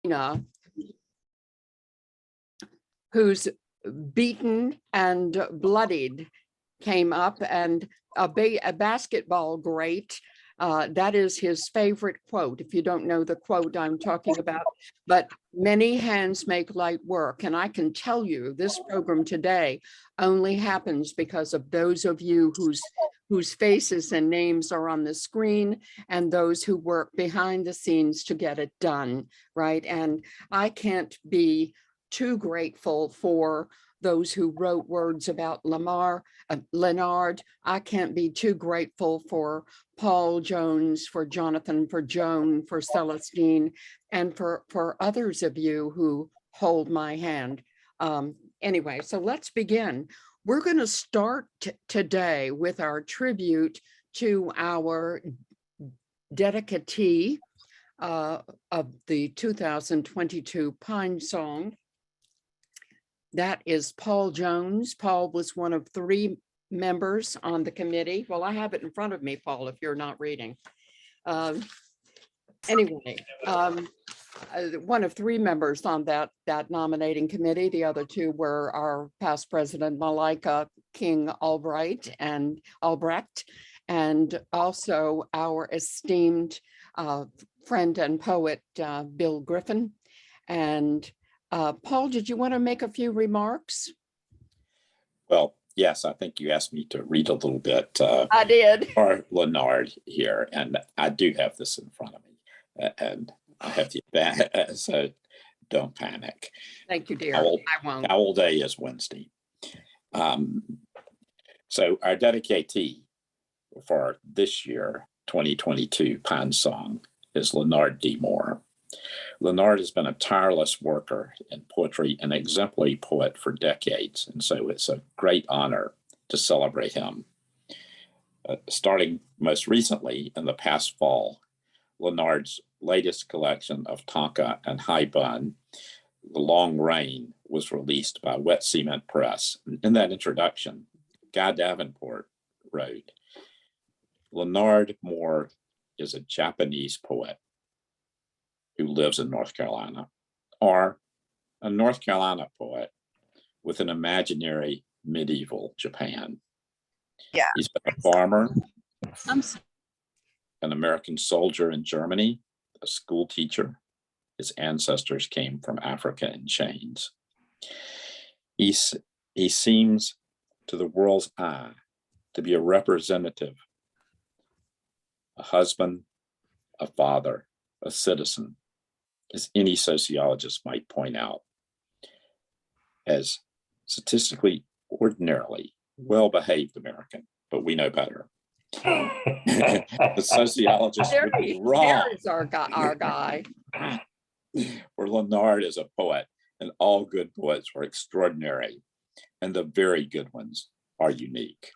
Arena, who's beaten and bloodied, came up, and a basketball great. That is his favorite quote. If you don't know the quote I'm talking about, but many hands make light work. And I can tell you this program today only happens because of those of you whose faces and names are on the screen, and those who work behind the scenes to get it done, right? And I can't be too grateful for those who wrote words about Lenard. I can't be too grateful for Paul Jones, for Jonathan, for Joan, for Celestine, and for others of you who hold my hand. Anyway, so let's begin. We're going to start today with our tribute to our dedicatee of the 2022 Pinesong. That is Paul Jones. Paul was one of 3 members on the committee. Well, I have it in front of me, Paul, if you're not reading. Anyway, one of 3 members on that nominating committee. The other 2 were our past president, Malika King Albrecht, and also our esteemed friend and poet, Bill Griffin. And Paul, did you want to make a few remarks? Well, yes, I think you asked me to read a little bit. I did. For Lenard here, and I do have this in front of me, and I have the advantage, so don't panic. Thank you, dear. I won't. Owl Day is Wednesday. So our dedicatee for this year, 2022 Pinesong, is Lenard D. Lenard has been a tireless worker in poetry, an exemplary poet for decades, and so it's a great honor to celebrate him. Starting most recently in the past fall, Lenard's latest collection of Tonka and High Bun, The Long Rain, was released by Wet Cement Press. In that introduction, Guy Davenport wrote, Lenard Moore is a Japanese poet who lives in North Carolina, or a North Carolina poet with an imaginary medieval Japan. Yeah. He's been a farmer, an American soldier in Germany, a school teacher. His ancestors came from Africa in chains. He seems, to the world's eye, to be a representative, a husband, a father, a citizen, as any sociologist might point out, as statistically, ordinarily well-behaved American, but we know better. The sociologist would be wrong. There is our guy. Where Lenard is a poet, and all good poets are extraordinary, and the very good ones are unique.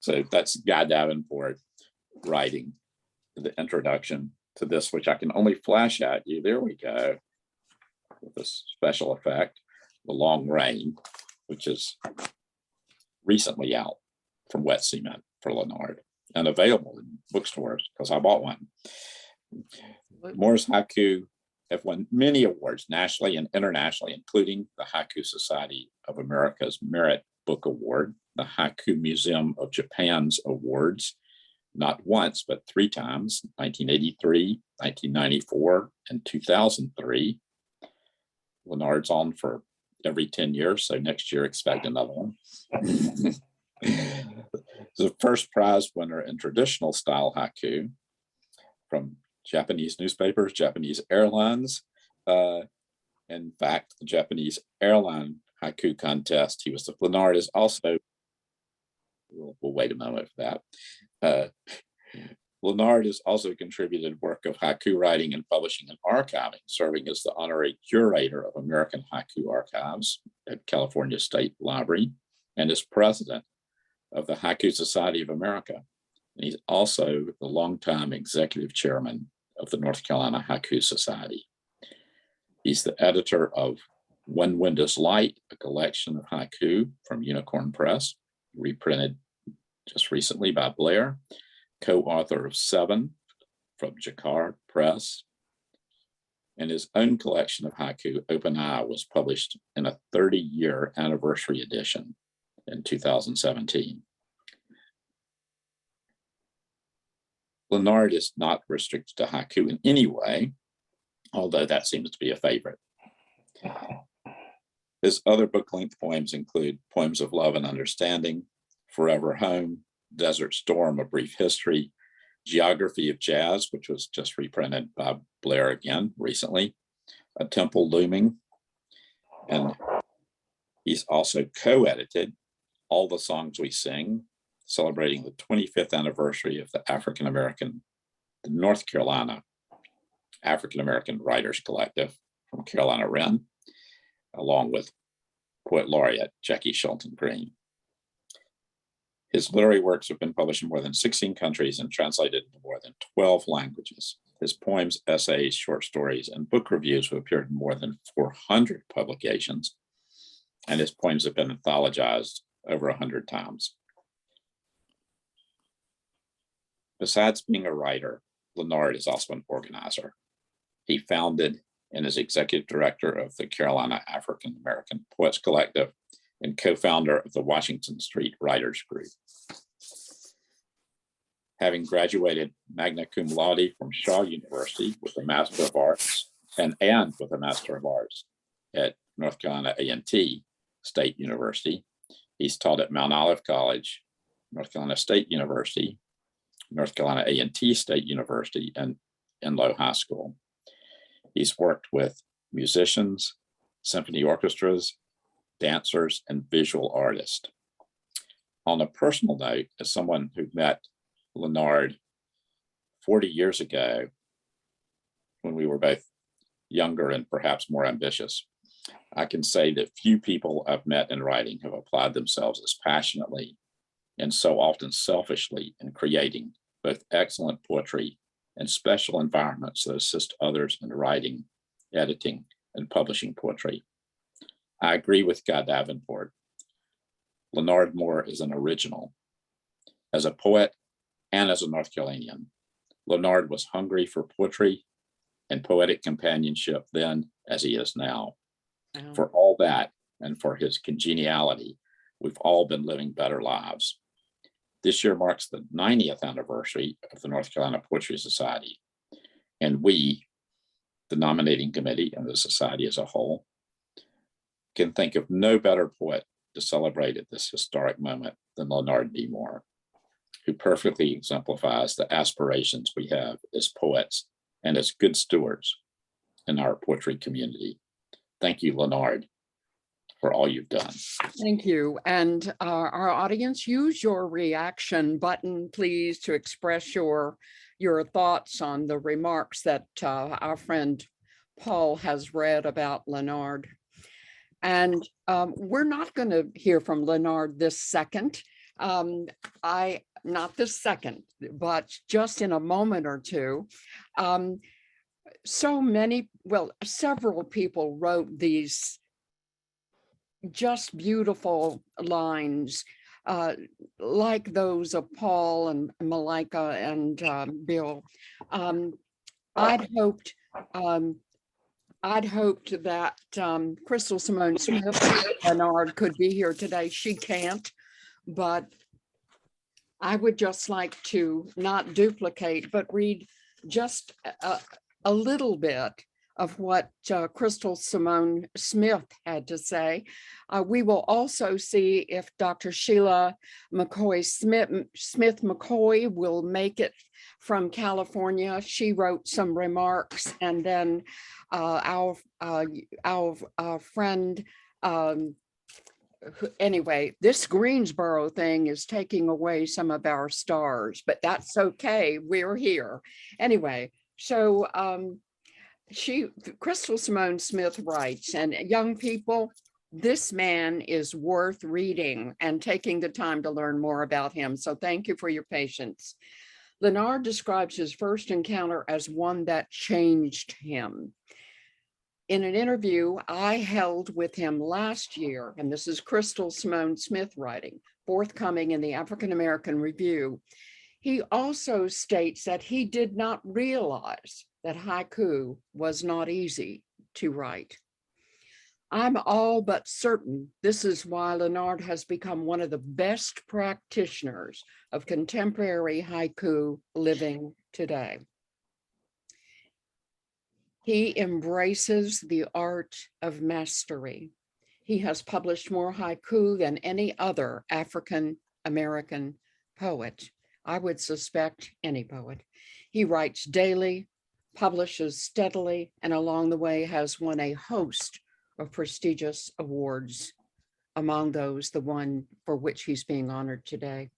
So that's Guy Davenport writing the introduction to this, which I can only flash at you. There we go, with this special effect, The Long Rain, which is recently out from Wet Cement for Lenard and available in bookstores because I bought one. Moore's haiku have won many awards nationally and internationally, including the Haiku Society of America's Merit Book Award, the Haiku Museum of Japan's awards, not once, but 3 times, 1983, 1994, and 2003. Lenard's on for every 10 years, so next year expect another one. The first prize winner in traditional style haiku from Japanese newspapers, Japanese airlines. In fact, the Japanese airline haiku contest, Lenard is also, we'll wait a moment for that. Lenard has also contributed work of haiku writing and publishing and archiving, serving as the honorary curator of American Haiku Archives at California State Library, and is president of the Haiku Society of America. And he's also the longtime executive chairman of the North Carolina Haiku Society. He's the editor of When Wind is Light, a collection of haiku from Unicorn Press, reprinted just recently by Blair, co-author of 7 from Jacquard Press, and his own collection of haiku, Open Eye, was published in a 30-year anniversary edition in 2017. Lenard is not restricted to haiku in any way, although that seems to be a favorite. His other book-length poems include Poems of Love and Understanding, Forever Home, Desert Storm, A Brief History, Geography of Jazz, which was just reprinted by Blair again recently, A Temple Looming, and he's also co-edited All the Songs We Sing, celebrating the 25th anniversary of the North Carolina African-American Writers Collective from Carolina Wren, along with Poet Laureate Jackie Shelton Green. His literary works have been published in more than 16 countries and translated into more than 12 languages. His poems, essays, short stories, and book reviews have appeared in more than 400 publications, and his poems have been anthologized over 100 times. Besides being a writer, Lenard is also an organizer. He founded and is executive director of the Carolina African American Poets Collective and co-founder of the Washington Street Writers Group. Having graduated magna cum laude from Shaw University with a Master of Arts and with a Master of Arts at North Carolina A&T State University, he's taught at Mount Olive College, North Carolina State University, North Carolina A&T State University, and Enloe High School. He's worked with musicians, symphony orchestras, dancers, and visual artists. On a personal note, as someone who met Lenard 40 years ago, when we were both younger and perhaps more ambitious, I can say that few people I've met in writing have applied themselves as passionately and so often selfishly in creating both excellent poetry and special environments that assist others in writing, editing, and publishing poetry. I agree with Guy Davenport. Lenard Moore is an original. As a poet and as a North Carolinian, Lenard was hungry for poetry and poetic companionship then as he is now. Wow. For all that and for his congeniality, we've all been living better lives. This year marks the 90th anniversary of the North Carolina Poetry Society, and we, the nominating committee and the society as a whole, can think of no better poet to celebrate at this historic moment than Lenard D. Moore, who perfectly exemplifies the aspirations we have as poets and as good stewards in our poetry community. Thank you, Lenard, for all you've done. Thank you. And our audience, use your reaction button, please, to express your thoughts on the remarks that our friend Paul has read about Lenard. And we're not going to hear from Lenard this second. Not this second, but just in a moment or two. Several people wrote these just beautiful lines, like those of Paul and Malika and Bill. I'd hoped that Crystal Simone Smith Lenard could be here today. She can't, but I would just like to not duplicate, but read just a little bit of what Crystal Simone Smith had to say. We will also see if Dr. Sheila McCoy Smith McCoy will make it from California. She wrote some remarks, and then our friend, anyway, this Greensboro thing is taking away some of our stars, but that's okay. We're here. Anyway, so Crystal Simone Smith writes, and young people, this man is worth reading and taking the time to learn more about him. So thank you for your patience. Lenard describes his first encounter as one that changed him. In an interview I held with him last year, and this is Crystal Simone Smith writing, forthcoming in the African American Review, he also states that he did not realize that haiku was not easy to write. I'm all but certain this is why Lenard has become one of the best practitioners of contemporary haiku living today. He embraces the art of mastery. He has published more haiku than any other African American poet. I would suspect any poet. He writes daily, publishes steadily, and along the way has won a host of prestigious awards, among those the one for which he's being honored today.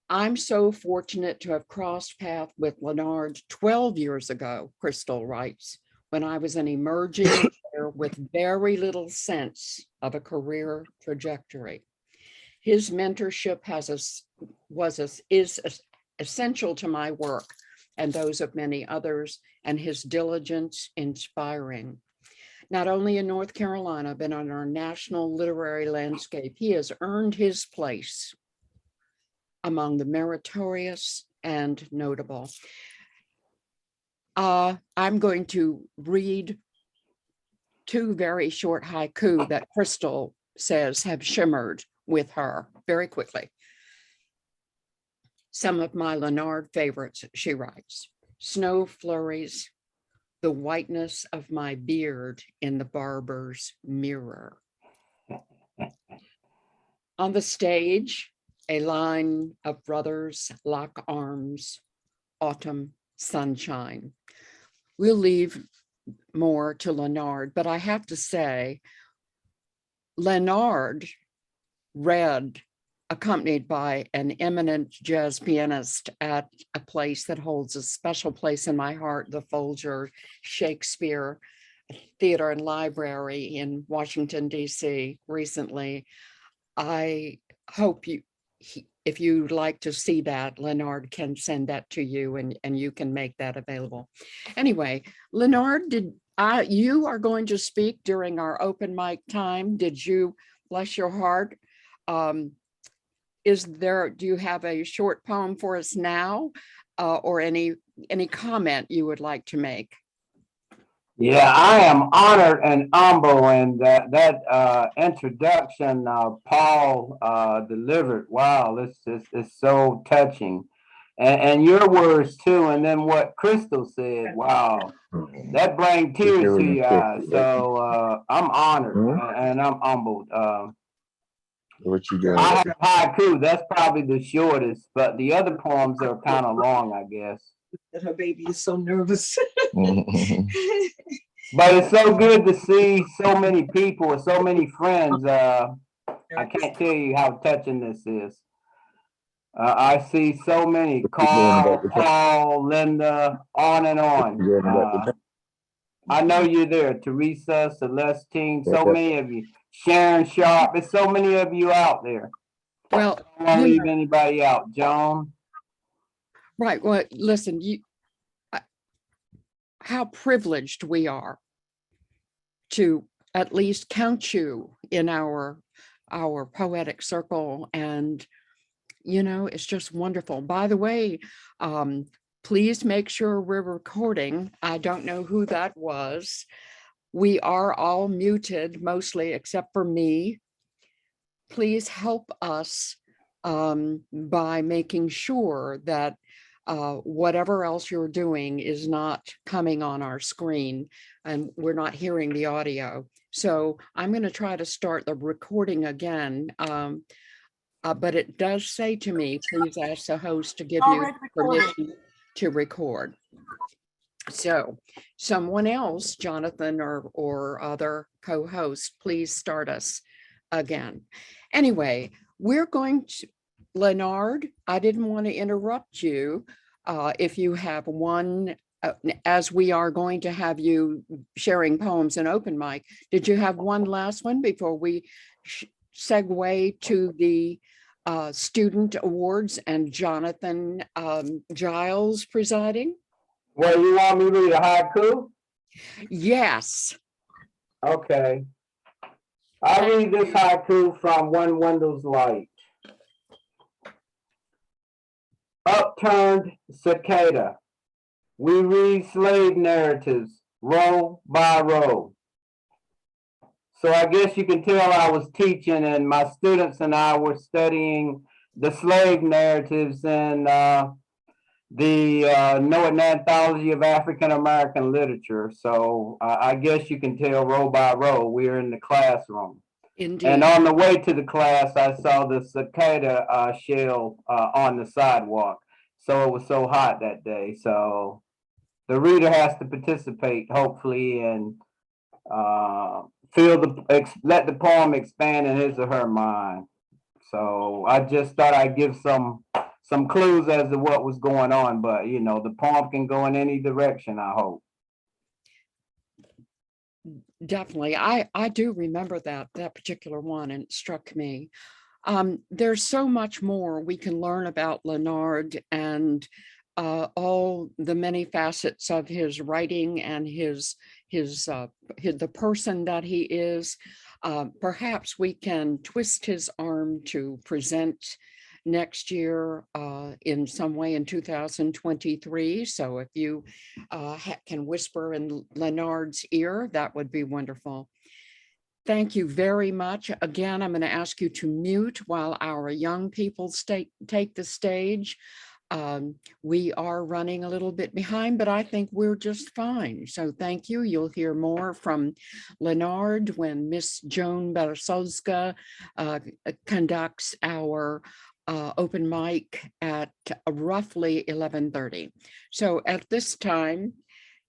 I'm so fortunate to have crossed paths with Lenard 12 years ago, Crystal writes, when I was an emerging writer with very little sense of a career trajectory. His mentorship is essential to my work and those of many others, and his diligence inspiring. Not only in North Carolina, but on our national literary landscape, he has earned his place among the meritorious and notable. I'm going to read two very short haiku that Crystal says have shimmered with her very quickly. Some of my Lenard favorites, she writes. Snow flurries, the whiteness of my beard in the barber's mirror. On the stage, a line of brothers lock arms, autumn sunshine. We'll leave more to Lenard, but I have to say, Lenard read, accompanied by an eminent jazz pianist at a place that holds a special place in my heart, the Folger Shakespeare Theater and Library in Washington, D.C. recently. I hope if you'd like to see that, Lenard can send that to you and you can make that available. Anyway, Lenard, you are going to speak during our open mic time. Did you, bless your heart? Do you have a short poem for us now or any comment you would like to make? Yeah, I am honored and humble, and that introduction Paul delivered. Wow, it's so touching, and your words too, and then what Crystal said. Wow, that brings tears to your eyes. So I'm honored and I'm humbled. What you doing? I have haiku. That's probably the shortest, but the other poems are kind of long, I guess. That her baby is so nervous. But it's so good to see so many people, so many friends. I can't tell you how touching this is. I see so many, Carl, Paul, Linda, on and on. I know you're there, Teresa, Celestine, so many of you. Sharon Sharp, there's so many of you out there. Well, I don't want to leave anybody out. Joan. Right. Well, listen, how privileged we are to at least count you in our poetic circle. And, you know, it's just wonderful. By the way, please make sure we're recording. I don't know who that was. We are all muted, mostly except for me. Please help us by making sure that whatever else you're doing is not coming on our screen and we're not hearing the audio. So I'm going to try to start the recording again. But it does say to me, please ask the host to give you permission to record. So someone else, Jonathan or other co-host, please start us again. Anyway, we're going to, Lenard, I didn't want to interrupt you. If you have one, as we are going to have you sharing poems in open mic, did you have one last one before we segue to the student awards and Jonathan Giles presiding? Well, you want me to read a haiku? Yes. Okay. I'll read this haiku from When Windows Light. Upturned cicada, We read slave narratives row by row. So I guess you can tell I was teaching and my students and I were studying the slave narratives in the Noah Anthology of African American Literature. So I guess you can tell row by row we're in the classroom. Indeed. And on the way to the class, I saw the cicada shell on the sidewalk. So it was so hot that day. So the reader has to participate, hopefully, and let the poem expand in his or her mind. So I just thought I'd give some clues as to what was going on, but you know, the poem can go in any direction, I hope. Definitely. I do remember that particular one, and it struck me. There's so much more we can learn about Lenard and all the many facets of his writing and the person that he is. Perhaps we can twist his arm to present next year in some way in 2023. So if you can whisper in Lenard's ear, that would be wonderful. Thank you very much. Again, I'm going to ask you to mute while our young people take the stage. We are running a little bit behind, but I think we're just fine. So thank you. You'll hear more from Lenard when Miss Joan Beresowska conducts our open mic at roughly 11:30. So at this time,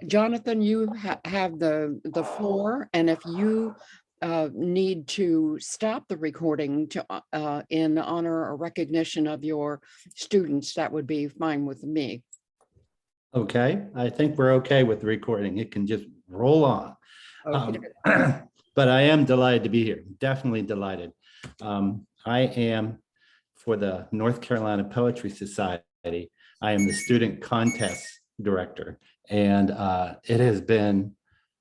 Jonathan, you have the floor, and if you need to stop the recording to in honor or recognition of your students, that would be fine with me. Okay, I think we're okay with the recording. It can just roll on. Okay. But I am delighted to be here, definitely delighted. I am for the North Carolina Poetry Society. I am the student contest director, and it has been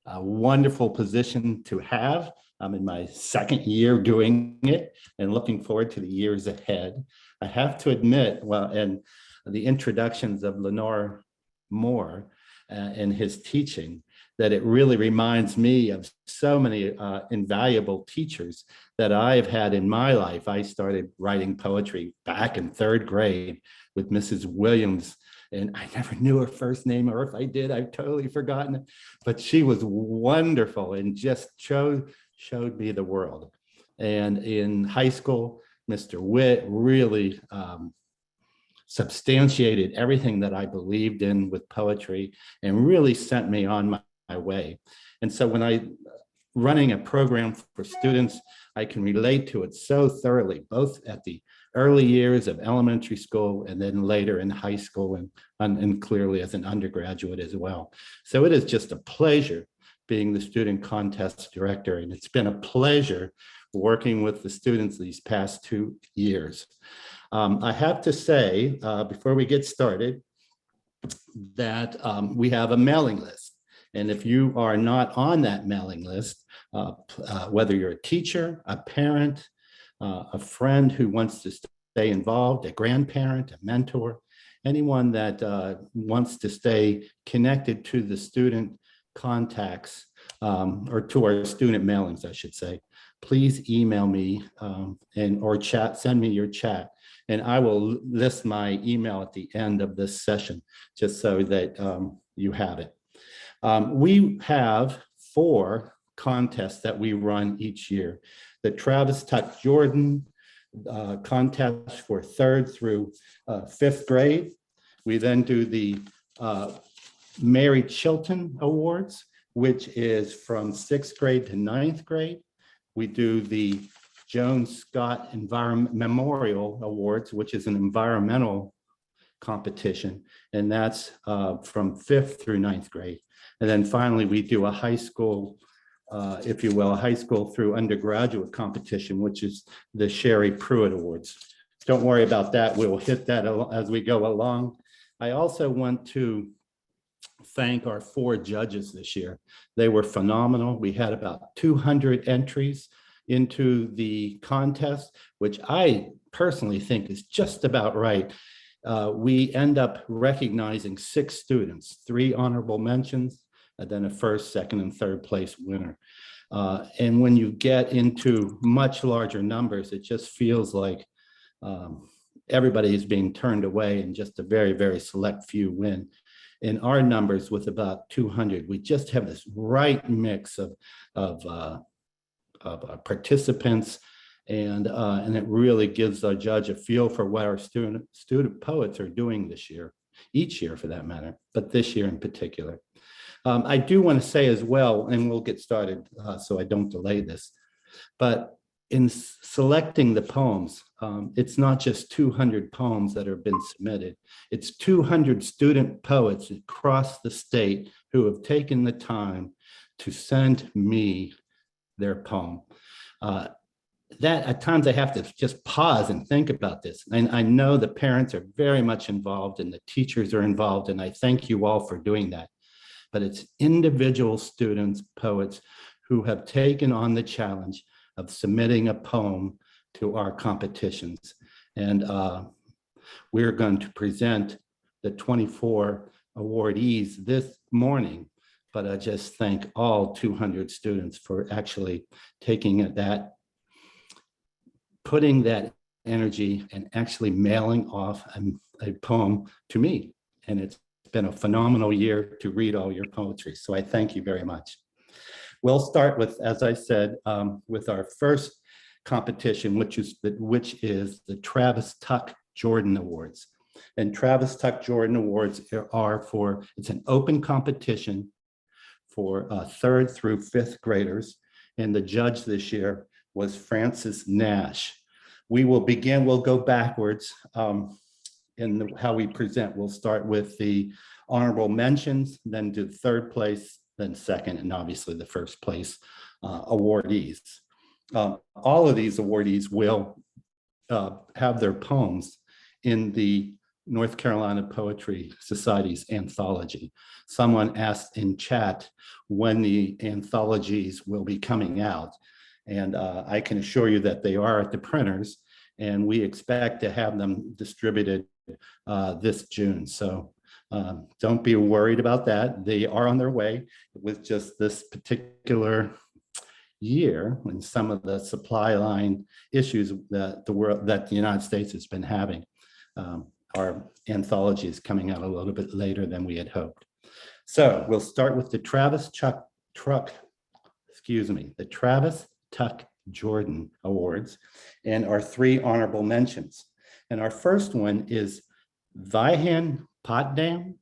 a wonderful position to have. I'm in my second year doing it and looking forward to the years ahead. I have to admit, well, and the introductions of Lenore Moore and his teaching, that it really reminds me of so many invaluable teachers that I've had in my life. I started writing poetry back in third grade with Mrs. Williams, and I never knew her first name, or if I did, I've totally forgotten it. But she was wonderful and just showed me the world. And in high school, Mr. Witt really substantiated everything that I believed in with poetry and really sent me on my way. And so when I running a program for students, I can relate to it so thoroughly, both at the early years of elementary school and then later in high school and clearly as an undergraduate as well. So it is just a pleasure being the student contest director, and it's been a pleasure working with the students these past 2 years. I have to say, before we get started, that we have a mailing list. And if you are not on that mailing list, whether you're a teacher, a parent, a friend who wants to stay involved, a grandparent, a mentor, anyone that wants to stay connected to the student contacts or to our student mailings, I should say, please email me or send me your chat. And I will list my email at the end of this session, just so that you have it. We have 4 contests that we run each year. The Travis Tuck Jordan contest for 3rd through 5th grade. We then do the Mary Chilton Awards, which is from 6th grade to 9th grade. We do the Joan Scott Memorial Awards, which is an environmental competition, and that's from 5th through 9th grade. And then finally, we do a high school, if you will, a high school through undergraduate competition, which is the Sherry Pruitt Awards. Don't worry about that. We'll hit that as we go along. I also want to thank our 4 judges this year. They were phenomenal. We had about 200 entries into the contest, which I personally think is just about right. we end up recognizing 6 students, 3 honorable mentions, and then a first, second, and third place winner. And when you get into much larger numbers, it just feels like everybody is being turned away and just a very, very select few win. In our numbers with about 200, we just have this right mix of participants, and it really gives our judge a feel for what our student poets are doing this year, each year for that matter, but this year in particular. I do want to say as well, and we'll get started so I don't delay this, but in selecting the poems, it's not just 200 poems that have been submitted. It's 200 student poets across the state who have taken the time to send me their poem. That at times I have to just pause and think about this. And I know the parents are very much involved and the teachers are involved, and I thank you all for doing that. But it's individual students, poets, who have taken on the challenge of submitting a poem to our competitions. And we're going to present the 24 awardees this morning, but I just thank all 200 students for actually taking that, putting that energy and actually mailing off a poem to me. And it's been a phenomenal year to read all your poetry. So I thank you very much. We'll start with, as I said, with our first competition, which is the Travis Tuck Jordan Awards. And Travis Tuck Jordan Awards it's an open competition for 3rd through 5th graders. And the judge this year was Francis Nash. We'll go backwards in how we present. We'll start with the honorable mentions, then do 3rd place, then 2nd, and obviously the 1st place awardees. All of these awardees will have their poems in the North Carolina Poetry Society's anthology. Someone asked in chat when the anthologies will be coming out, and I can assure you that they are at the printers, and we expect to have them distributed this June. So don't be worried about that. They are on their way. With just this particular year and some of the supply line issues that the United States has been having, our anthology is coming out a little bit later than we had hoped. So we'll start with the Travis Tuck Jordan Awards and our 3 honorable mentions. And our first one is Vihan Potdar,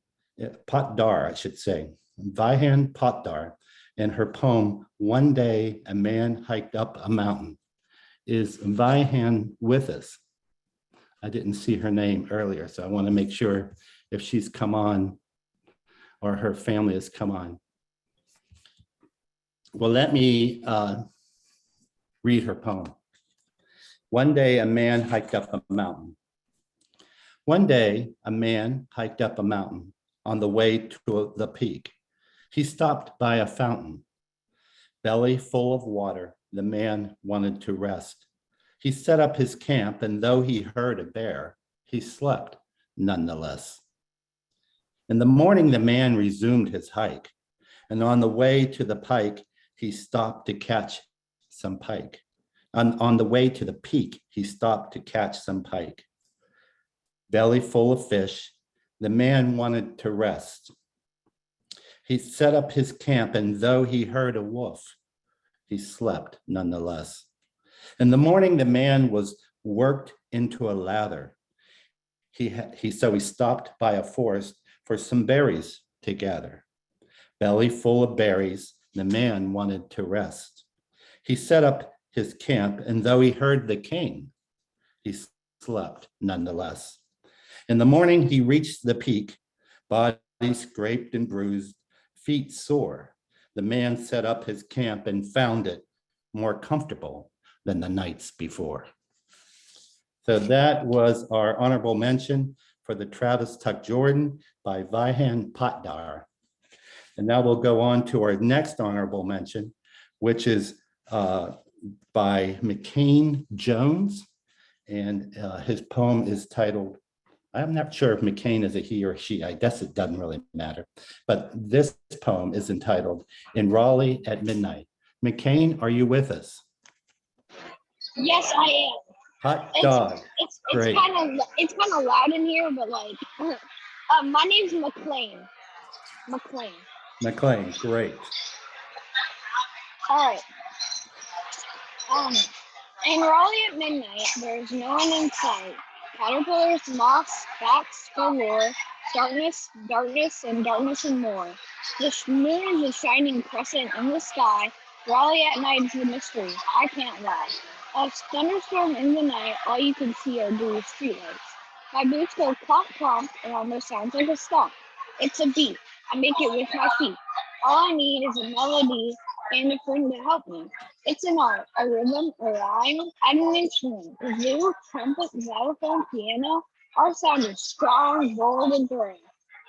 I should say, Vihan Potdar, and her poem, One Day a Man Hiked Up a Mountain. Is Vihan with us? I didn't see her name earlier, so I want to make sure if she's come on or her family has come on. Well, let me read her poem. One day a man hiked up a mountain. One day a man hiked up a mountain. On the way to the peak, he stopped by a fountain. Belly full of water, the man wanted to rest. He set up his camp, and though he heard a bear, he slept nonetheless. In the morning, the man resumed his hike, and on the way to the pike, he stopped to catch some pike. On the way to the peak, he stopped to catch some pike. Belly full of fish, the man wanted to rest. He set up his camp, and though he heard a wolf, he slept nonetheless. In the morning, the man was worked into a lather. So he stopped by a forest for some berries to gather. Belly full of berries, the man wanted to rest. He set up his camp, and though he heard the king, he slept nonetheless. In the morning, he reached the peak, body scraped and bruised, feet sore. The man set up his camp and found it more comfortable than the nights before. So that was our honorable mention for the Travis Tuck Jordan by Vihan Potdar. And now we'll go on to our next honorable mention, which is by McCain Jones. And his poem is titled, I'm not sure if McCain is a he or she. I guess it doesn't really matter. But this poem is entitled In Raleigh at Midnight. McCain, are you with us? Yes, I am. Hot dog. It's Great. kind of loud in here, but like, my name's McLean. McLean, great. All right. In Raleigh at midnight, there's no one in sight. Caterpillars, moths, bats galore, darkness, and darkness and more. The moon is a shining crescent in the sky. Raleigh at night is the mystery. I can't lie. A thunderstorm in the night, all you can see are dewy streetlights. My boots go clomp clomp, and almost sounds like a stomp. It's a beat. I make it with my feet. All I need is a melody and a friend to help me. It's an art, a rhythm, a rhyme, and an instrument. The zither, trumpet, xylophone, piano. Our sound is strong, bold, and thrilling.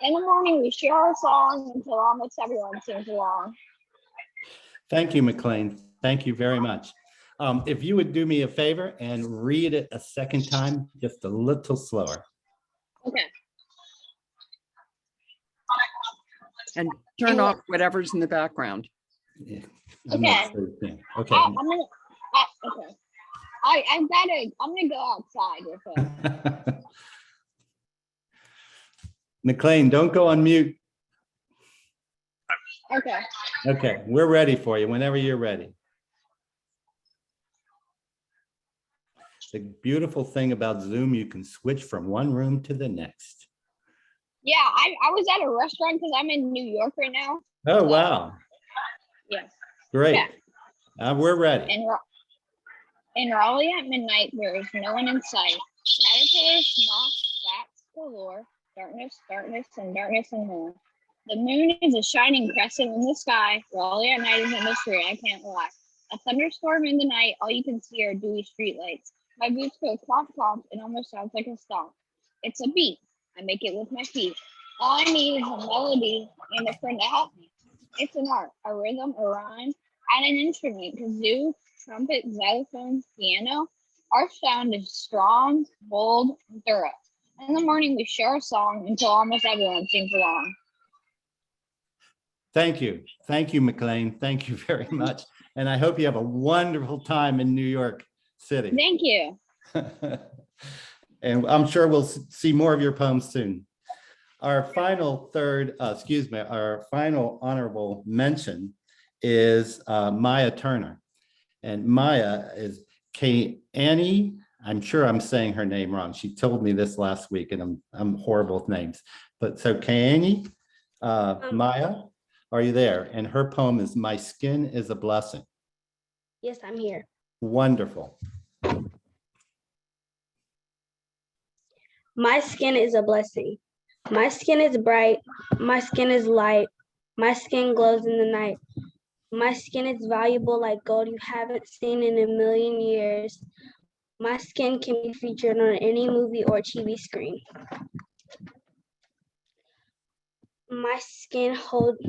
In the morning, we share our song until almost everyone sings along. Thank you, McLean. Thank you very much. If you would do me a favor and read it a second time, just a little slower. Okay. And turn off whatever's in the background. Yeah, I'm not Okay. sure. Yeah, okay. I'm gonna. Okay. I'm gonna go outside with it. McLean, don't go on mute. Okay. Okay, we're ready for you whenever you're ready. The beautiful thing about Zoom, you can switch from one room to the next. Yeah, I was at a restaurant because I'm in New York right now. Oh, wow. Yes. Great. Yeah. We're ready. In Raleigh at midnight, there is no one in sight. Caterpillars, moths, bats galore, darkness, and darkness and more. The moon is a shining crescent in the sky. Raleigh at night is a mystery, I can't lie. A thunderstorm in the night, all you can see are dewy streetlights. My boots go clomp clomp, it almost sounds like a stomp. It's a beat, I make it with my feet. All I need is a melody and a friend to help me. It's an art, a rhythm, a rhyme, and an instrument, kazoo, trumpet, xylophone, piano. Our sound is strong, bold, and thorough. In the morning, we share a song until almost everyone sings along. Thank you. Thank you, McLean. Thank you very much. And I hope you have a wonderful time in New York City. Thank you. And I'm sure we'll see more of your poems soon. Our final our final honorable mention is Maya Turner. And Maya is Annie. I'm sure I'm saying her name wrong. She told me this last week, and I'm horrible with names. But so Annie, Maya, are you there? And her poem is My Skin is a Blessing. Yes, I'm here. Wonderful. My skin is a blessing. My skin is bright. My skin is light. My skin glows in the night. My skin is valuable like gold you haven't seen in a million years. My skin can be featured on any movie or TV screen. My skin holds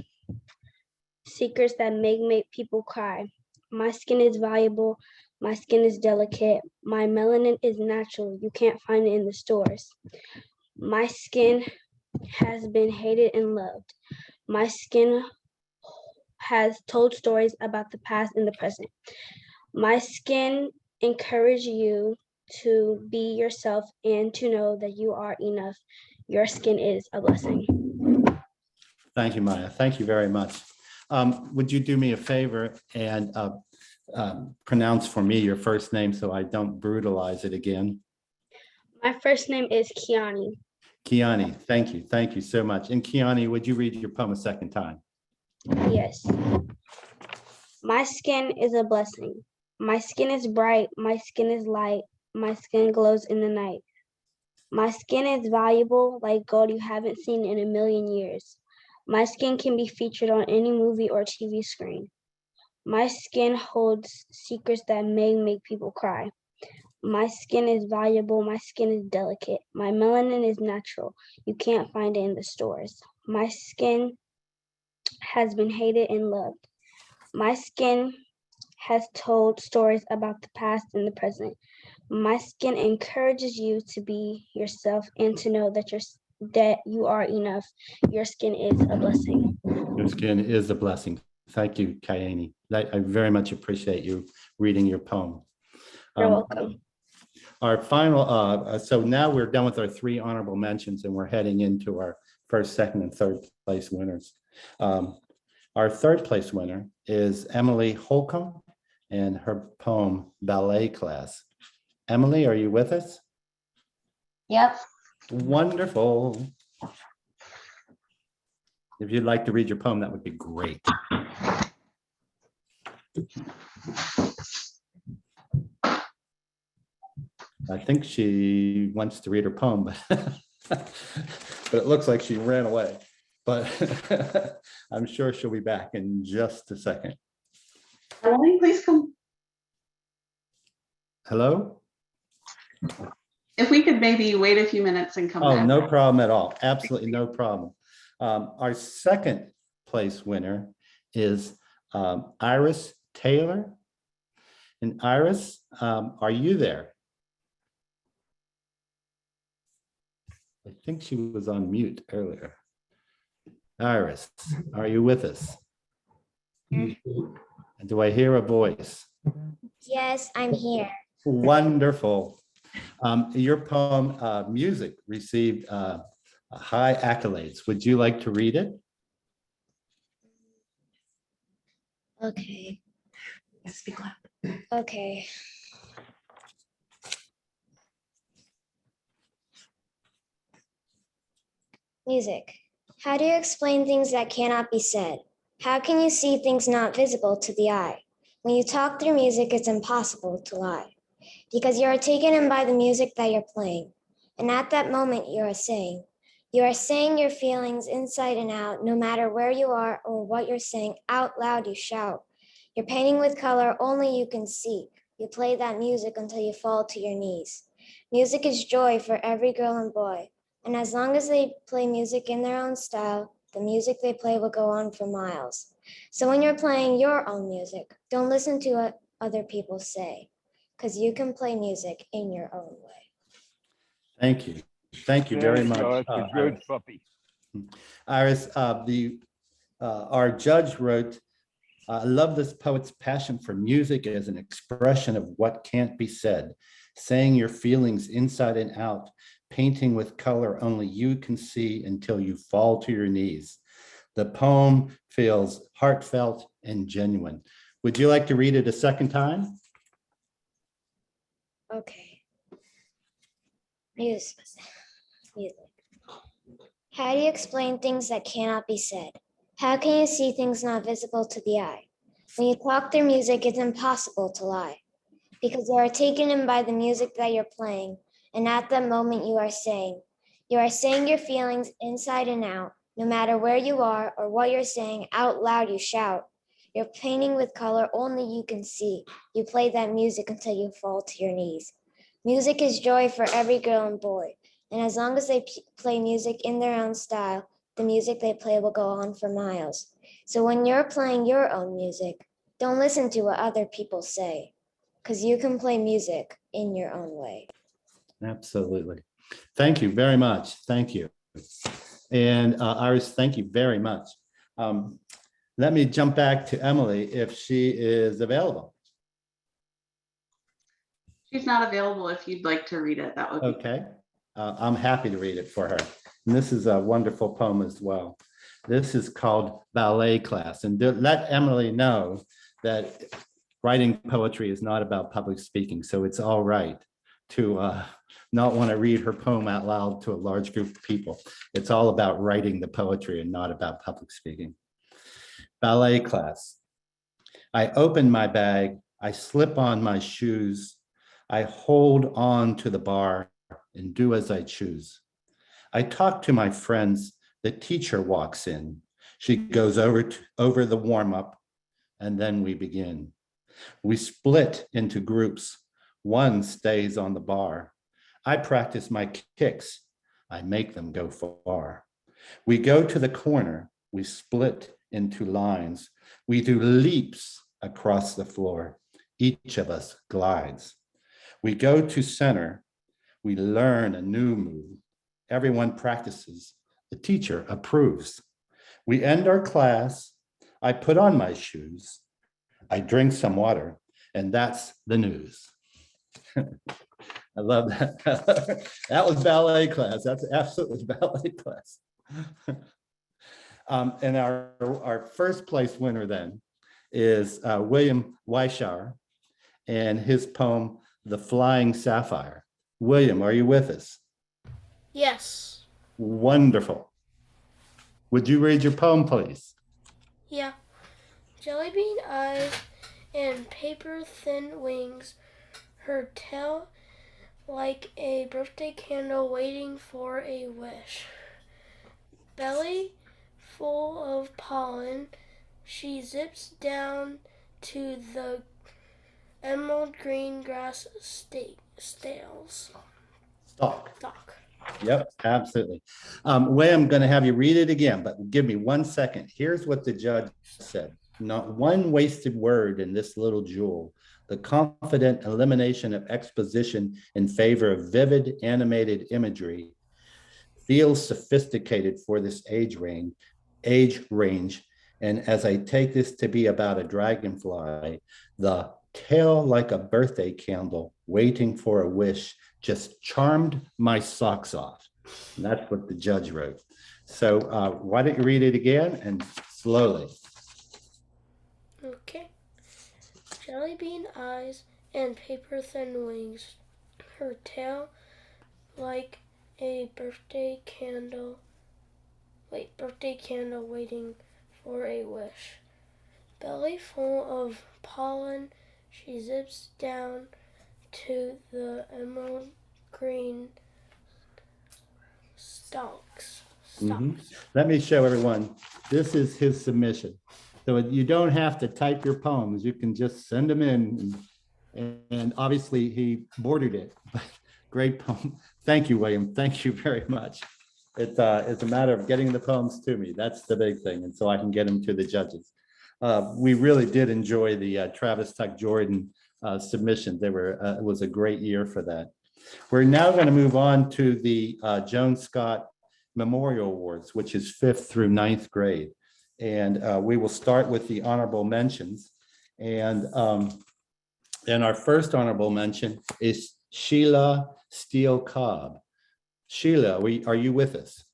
secrets that make people cry. My skin is valuable. My skin is delicate. My melanin is natural. You can't find it in the stores. My skin has been hated and loved. My skin has told stories about the past and the present. My skin encourages you to be yourself and to know that you are enough. Your skin is a blessing. Thank you, Maya. Thank you very much. Would you do me a favor and pronounce for me your first name so I don't brutalize it again? My first name is Kiani. Kiani, thank you. Thank you so much. And Kiani, would you read your poem a second time? Yes. My skin is a blessing. My skin is bright. My skin is light. My skin glows in the night. My skin is valuable like gold you haven't seen in a million years. My skin can be featured on any movie or TV screen. My skin holds secrets that may make people cry. My skin is valuable. My skin is delicate. My melanin is natural. You can't find it in the stores. My skin has been hated and loved. My skin has told stories about the past and the present. My skin encourages you to be yourself and to know that you are enough. Your skin is a blessing. Your skin is a blessing. Thank you, Kayani. I very much appreciate you reading your poem. You're welcome. Our final, so now we're done with our 3 honorable mentions and we're heading into our first, second, and third place winners. Our third place winner is Emily Holcomb and her poem Ballet Class. Emily, are you with us? Yep. Wonderful. If you'd like to read your poem, that would be great. I think she wants to read her poem, but it looks like she ran away. But I'm sure she'll be back in just a second. Emily, please come. Hello? If we could maybe wait a few minutes and come Oh, back. no problem at all. Absolutely no problem. Our second place winner is Iris Taylor. And Iris, are you there? I think she was on mute earlier. Iris, are you with us? Do I hear a voice? Yes, I'm here. Wonderful. Your poem, Music, received high accolades. Would you like to read it? Okay. Speak loud. Okay. Music. How do you explain things that cannot be said? How can you see things not visible to the eye? When you talk through music, it's impossible to lie, because you are taken in by the music that you're playing. And at that moment, you are saying your feelings inside and out, no matter where you are or what you're saying. Out loud, you shout. You're painting with color only you can see. You play that music until you fall to your knees. Music is joy for every girl and boy. And as long as they play music in their own style, the music they play will go on for miles. So when you're playing your own music, don't listen to what other people say, because you can play music in your own way. Thank you. Thank you very much. That's a good puppy. Iris, our judge wrote, I love this poet's passion for music as an expression of what can't be said, saying your feelings inside and out, painting with color only you can see until you fall to your knees. The poem feels heartfelt and genuine. Would you like to read it a second time? Okay. Music. How do you explain things that cannot be said? How can you see things not visible to the eye? When you talk through music, it's impossible to lie, because you are taken in by the music that you're playing. And at that moment, you are saying your feelings inside and out, no matter where you are or what you're saying. Out loud, you shout. You're painting with color only you can see. You play that music until you fall to your knees. Music is joy for every girl and boy. And as long as they play music in their own style, the music they play will go on for miles. So when you're playing your own music, don't listen to what other people say, because you can play music in your own way. Absolutely. Thank you very much. Thank you. And Iris, thank you very much. Let me jump back to Emily if she is available. She's not available. If you'd like to read it, that would be Okay. I'm happy to read it for her. And this is a wonderful poem as well. This is called Ballet Class. And let Emily know that writing poetry is not about public speaking. So it's all right to not want to read her poem out loud to a large group of people. It's all about writing the poetry and not about public speaking. Ballet Class. I open my bag, I slip on my shoes, I hold on to the bar and do as I choose. I talk to my friends, the teacher walks in. She goes over the warm-up, and then we begin. We split into groups. One stays on the bar. I practice my kicks. I make them go far. We go to the corner. We split into lines. We do leaps across the floor. each of us glides. We go to center, we learn a new move. Everyone practices, the teacher approves. We end our class, I put on my shoes, I drink some water, and that's the news. I love that. That was ballet class. That's absolutely ballet class. And our first place winner then is William Weishauer and his poem, The Flying Sapphire. William, are you with us? Yes. Wonderful. Would you read your poem, please? Yeah. Jelly bean eyes and paper thin wings, her tail like a birthday candle waiting for a wish. Belly full of pollen, she zips down to the emerald green grass stalks. Stalk. Yep, absolutely. Way, I'm going to have you read it again, but give me 1 second. Here's what the judge said. Not one wasted word in this little jewel. The confident elimination of exposition in favor of vivid animated imagery feels sophisticated for this age range. And as I take this to be about a dragonfly, the tail like a birthday candle waiting for a wish just charmed my socks off. And that's what the judge wrote. So why don't you read it again and slowly. Okay. Jelly bean eyes and paper thin wings, her tail like a birthday candle waiting for a wish. Belly full of pollen, she zips down to the emerald green stalks. Let me show everyone. This is his submission. So you don't have to type your poems. You can just send them in. And obviously he bordered it. Great poem. Thank you, William. Thank you very much. It's a matter of getting the poems to me. That's the big thing. And so I can get them to the judges. We really did enjoy the Travis Tuck Jordan submission. It was a great year for that. We're now going to move on to the Joan Scott Memorial Awards, which is 5th through 9th grade. And we will start with the honorable mentions. And our first honorable mention is Sheila Steele Cobb. Sheila, are you with us?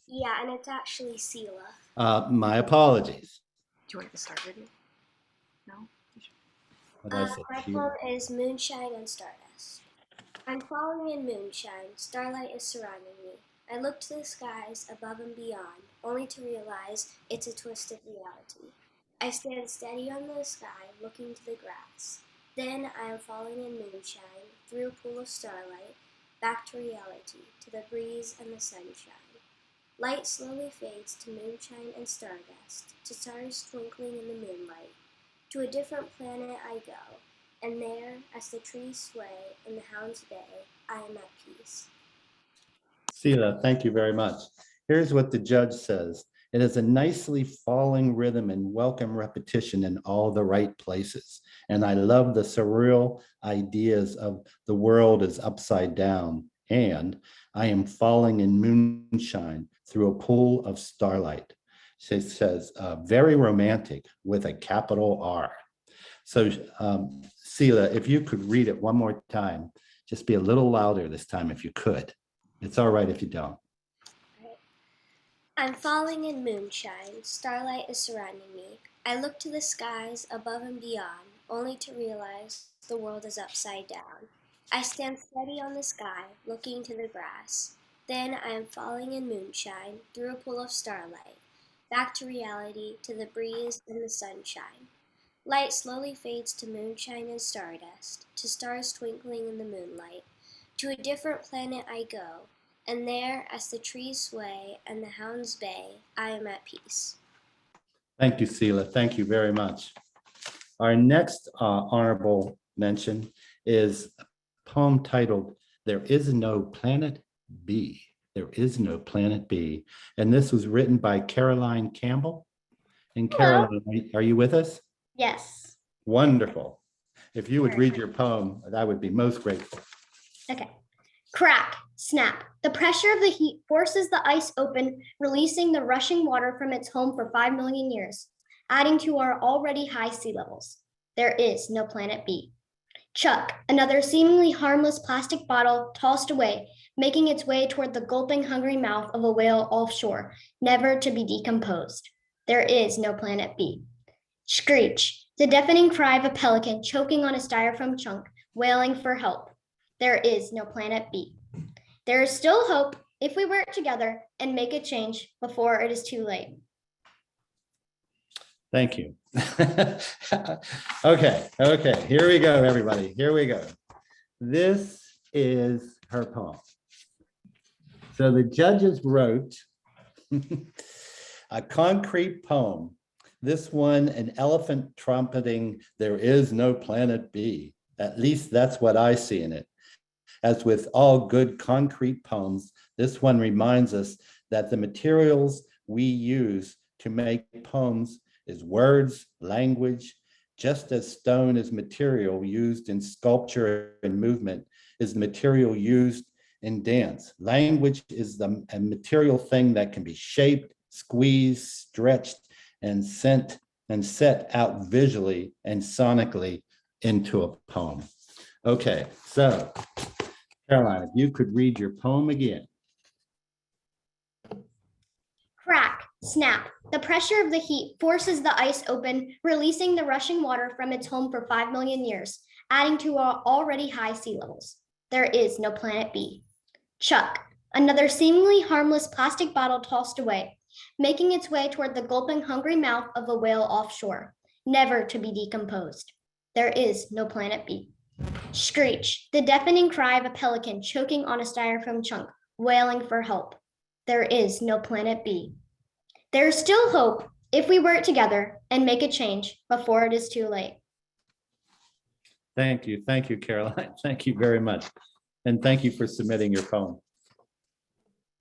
Yeah, and it's actually Sela. My apologies. Do you want to start with it? No? What did I say? My poem is Moonshine and Stardust. I'm falling in moonshine, starlight is surrounding me. I look to the skies above and beyond, only to realize it's a twisted reality. I stand steady on the sky, looking to the grass. Then I am falling in moonshine, through a pool of starlight, back to reality, to the breeze and the sunshine. Light slowly fades to moonshine and stardust, to stars twinkling in the moonlight. To a different planet I go, and there, as the trees sway and the hounds bay, I am at peace. Sheila, thank you very much. Here's what the judge says. It is a nicely falling rhythm and welcome repetition in all the right places. And I love the surreal ideas of the world is upside down. And I am falling in moonshine through a pool of starlight. She says, very romantic with a capital R. So Sheila, if you could read it one more time, just be a little louder this time if you could. It's all right if you don't. I'm falling in moonshine, starlight is surrounding me. I look to the skies above and beyond, only to realize the world is upside down. I stand steady on the sky, looking to the grass. Then I am falling in moonshine, through a pool of starlight, back to reality, to the breeze and the sunshine. Light slowly fades to moonshine and stardust, to stars twinkling in the moonlight. To a different planet I go, and there, as the trees sway and the hounds bay, I am at peace. Thank you, Sheila. Thank you very much. Our next honorable mention is a poem titled, There Is No Planet B. There is no planet B. And this was written by Caroline Campbell. And Caroline, are you with us? Yes. Wonderful. If you would read your poem, I would be most grateful. Okay. Crack, snap. The pressure of the heat forces the ice open, releasing the rushing water from its home for 5 million years, adding to our already high sea levels. There is no planet B. Chuck, another seemingly harmless plastic bottle tossed away, making its way toward the gulping, hungry mouth of a whale offshore, never to be decomposed. There is no planet B. Screech, the deafening cry of a pelican choking on a styrofoam chunk, wailing for help. There is no planet B. There is still hope if we work together and make a change before it is too late. Thank you. Okay, here we go, everybody. Here we go. This is her poem. So the judges wrote a concrete poem. This one, an elephant trumpeting, there is no planet B. At least that's what I see in it. As with all good concrete poems, this one reminds us that the materials we use to make poems is words, language, just as stone is material used in sculpture and movement is the material used in dance. Language is a material thing that can be shaped, squeezed, stretched, and set out visually and sonically into a poem. Okay, so Caroline, if you could read your poem again. Crack, snap. The pressure of the heat forces the ice open, releasing the rushing water from its home for 5 million years, adding to our already high sea levels. There is no planet B. Chuck, another seemingly harmless plastic bottle tossed away, making its way toward the gulping, hungry mouth of a whale offshore, never to be decomposed. There is no planet B. Screech, the deafening cry of a pelican choking on a styrofoam chunk, wailing for help. There is no planet B. There is still hope if we work together and make a change before it is too late. Thank you, Caroline. Thank you very much. And thank you for submitting your poem.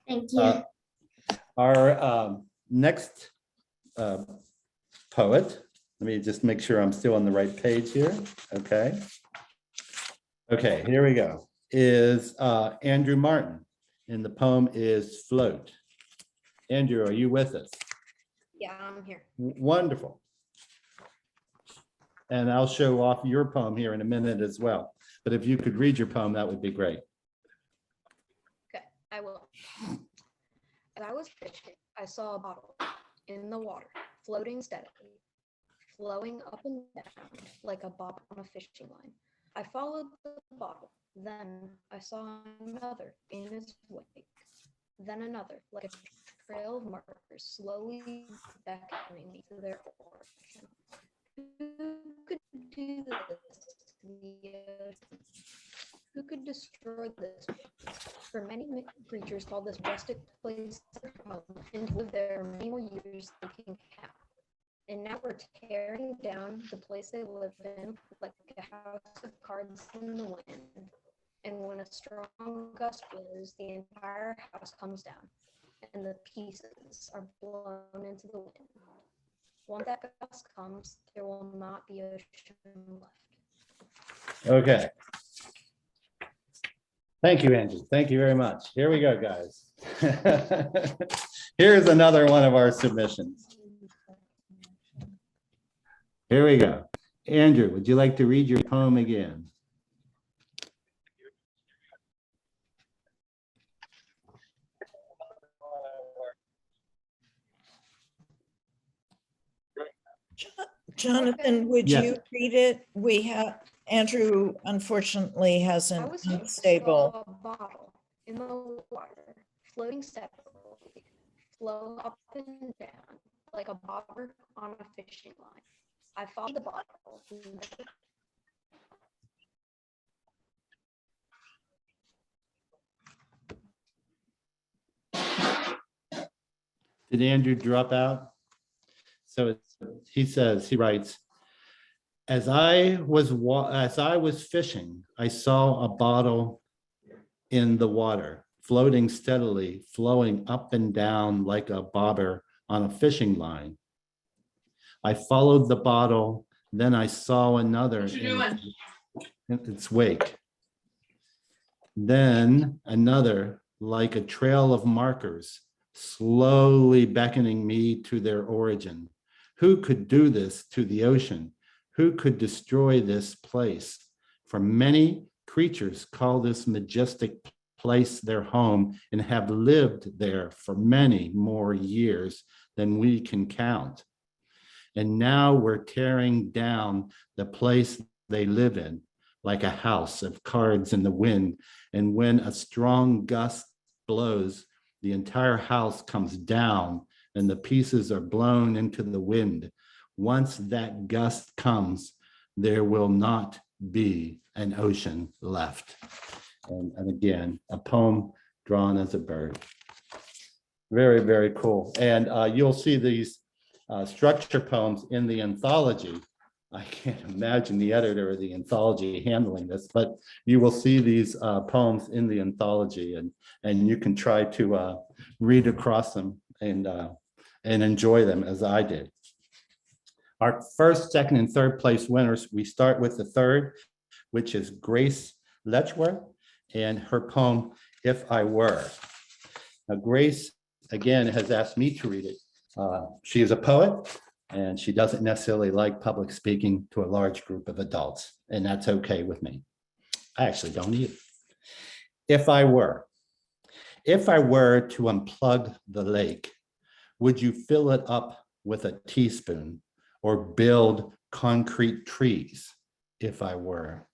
Thank you. Our next poet, let me just make sure I'm still on the right page here. Okay, here we go, is Andrew Martin, and the poem is Float. Andrew, are you with us? Yeah, I'm here. Wonderful. And I'll show off your poem here in a minute as well. But if you could read your poem, that would be great. Okay, I will. As I was fishing, I saw a bottle in the water, floating steadily, flowing up and down like a bob on a fishing line. I followed the bottle. Then I saw another in its wake. Then another, like a trail of markers, slowly beckoning me to their origin. Who could do this to the ocean? Who could destroy this? For many creatures call this rustic place their home, and to live there many more years they can count. And now we're tearing down the place they live in like a house of cards in the wind. And when a strong gust blows, the entire house comes down, and the pieces are blown into the wind. Once that gust comes, there will not be ocean left. Okay. Thank you, Andrew. Thank you very much. Here we go, guys. Here's another one of our submissions. Here we go. Andrew, would you like to read your poem again? Jonathan, would Yes. you read it? We have, Andrew unfortunately has an unstable. Saw a bottle in the water, floating steadily, flow up and down like a bobber on a fishing line. I followed the bottle. Did Andrew drop out? So he writes, as I was fishing, I saw a bottle in the water, floating steadily, flowing up and down like a bobber on a fishing line. I followed the bottle, Then I saw another What you doing? in its wake. Then another, like a trail of markers, slowly beckoning me to their origin. Who could do this to the ocean? Who could destroy this place? For many creatures call this majestic place their home and have lived there for many more years than we can count. And now we're tearing down the place they live in, like a house of cards in the wind. And when a strong gust blows, the entire house comes down and the pieces are blown into the wind. Once that gust comes, there will not be an ocean left. And again, a poem drawn as a bird. Very, very cool. And you'll see these structure poems in the anthology. I can't imagine the editor of the anthology handling this, but you will see these poems in the anthology, and you can try to read across them and enjoy them as I did. Our first, second, and third place winners, we start with the third, which is Grace Letchworth, and her poem, If I Were. Now, Grace, again, has asked me to read it. She is a poet, and she doesn't necessarily like public speaking to a large group of adults, and that's okay with me. I actually don't either. If I were to unplug the lake, would you fill it up with a teaspoon or build concrete trees? If I were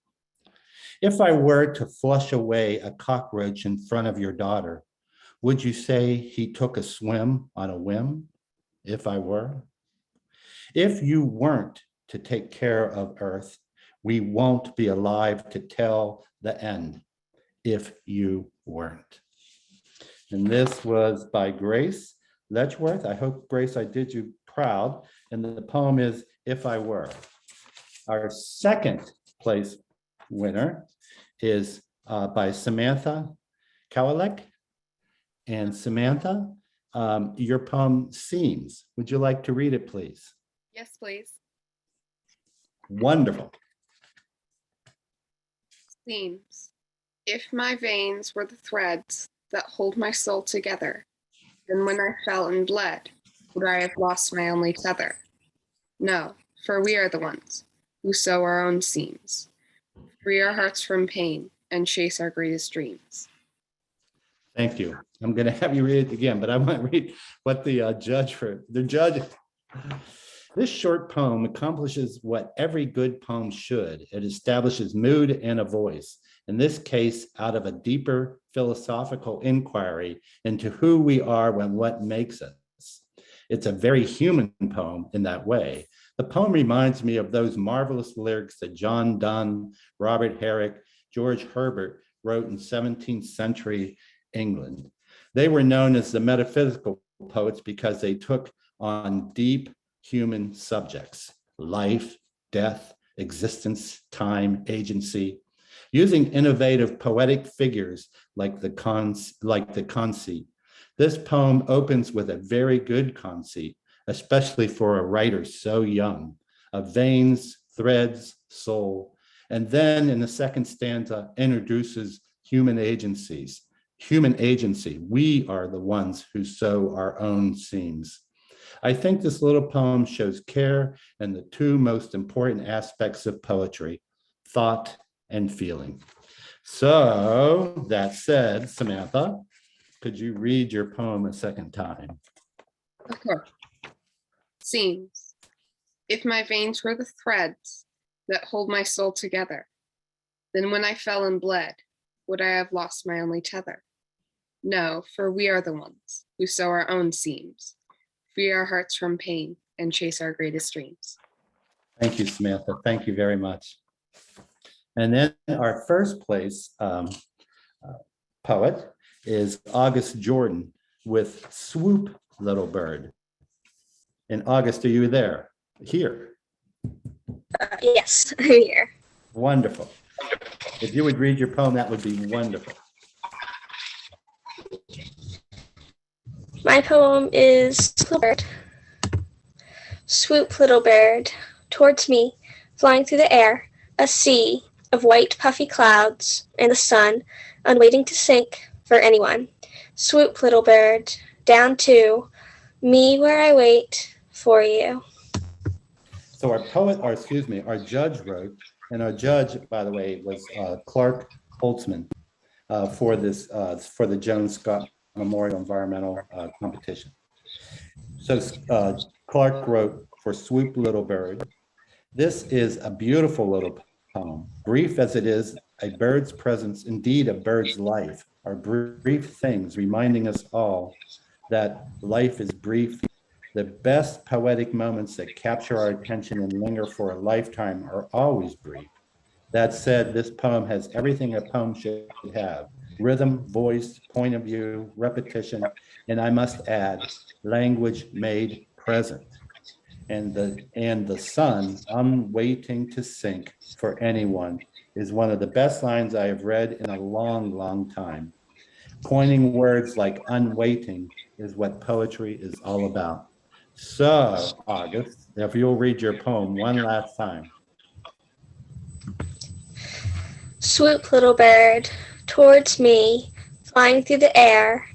to flush away a cockroach in front of your daughter, would you say he took a swim on a whim? If I were. If you weren't to take care of Earth, we won't be alive to tell the end. If you weren't. And this was by Grace Letchworth. I hope, Grace, I did you proud. And the poem is If I Were. Our second place winner is by Samantha Kowalek. And Samantha, your poem Seams. Would you like to read it, please? Yes, please. Wonderful. Seams. If my veins were the threads that hold my soul together, then when I fell and bled, would I have lost my only tether? No, for we are the ones who sew our own seams, free our hearts from pain, and chase our greatest dreams. Thank you. I'm going to have you read it again, but I want to read what the judge. This short poem accomplishes what every good poem should. It establishes mood and a voice, in this case, out of a deeper philosophical inquiry into who we are and what makes us. It's a very human poem in that way. The poem reminds me of those marvelous lyrics that John Donne, Robert Herrick, George Herbert wrote in 17th century England. They were known as the metaphysical poets because they took on deep human subjects, life, death, existence, time, agency, using innovative poetic figures like the conceit. This poem opens with a very good conceit, especially for a writer so young, of veins, threads, soul, and then in the second stanza introduces human agency. We are the ones who sew our own seams. I think this little poem shows care and the two most important aspects of poetry, thought and feeling. So that said, Samantha, could you read your poem a second time? Of course. Seams. If my veins were the threads that hold my soul together, then when I fell and bled, would I have lost my only tether? No, for we are the ones who sew our own seams, free our hearts from pain, and chase our greatest dreams. Thank you, Samantha. Thank you very much. And then our first place poet is August Jordan with Swoop Little Bird. And August, are you there? Here. Yes, I'm here. Wonderful. If you would read your poem, that would be wonderful. My poem is Little Bird. Swoop, little bird, towards me flying through the air, a sea of white puffy clouds, and the sun, unwaiting to sink for anyone. Swoop, little bird, down to me where I wait for you. So our poet, or excuse me, our judge wrote, and our judge, by the way, was Clark Holtzman for the Joan Scott Memorial Environmental Competition. So Clark wrote for Swoop Little Bird. This is a beautiful little poem, brief as it is, a bird's presence, indeed a bird's life, are brief things reminding us all that life is brief. The best poetic moments that capture our attention and linger for a lifetime are always brief. That said, this poem has everything a poem should have: rhythm, voice, point of view, repetition, and I must add, language made present. And the sun, unwaiting to sink for anyone, is one of the best lines I have read in a long, long time. Coining words like unwaiting is what poetry is all about. So, August, if you'll read your poem one last time. Swoop, little bird, towards me, flying through the air,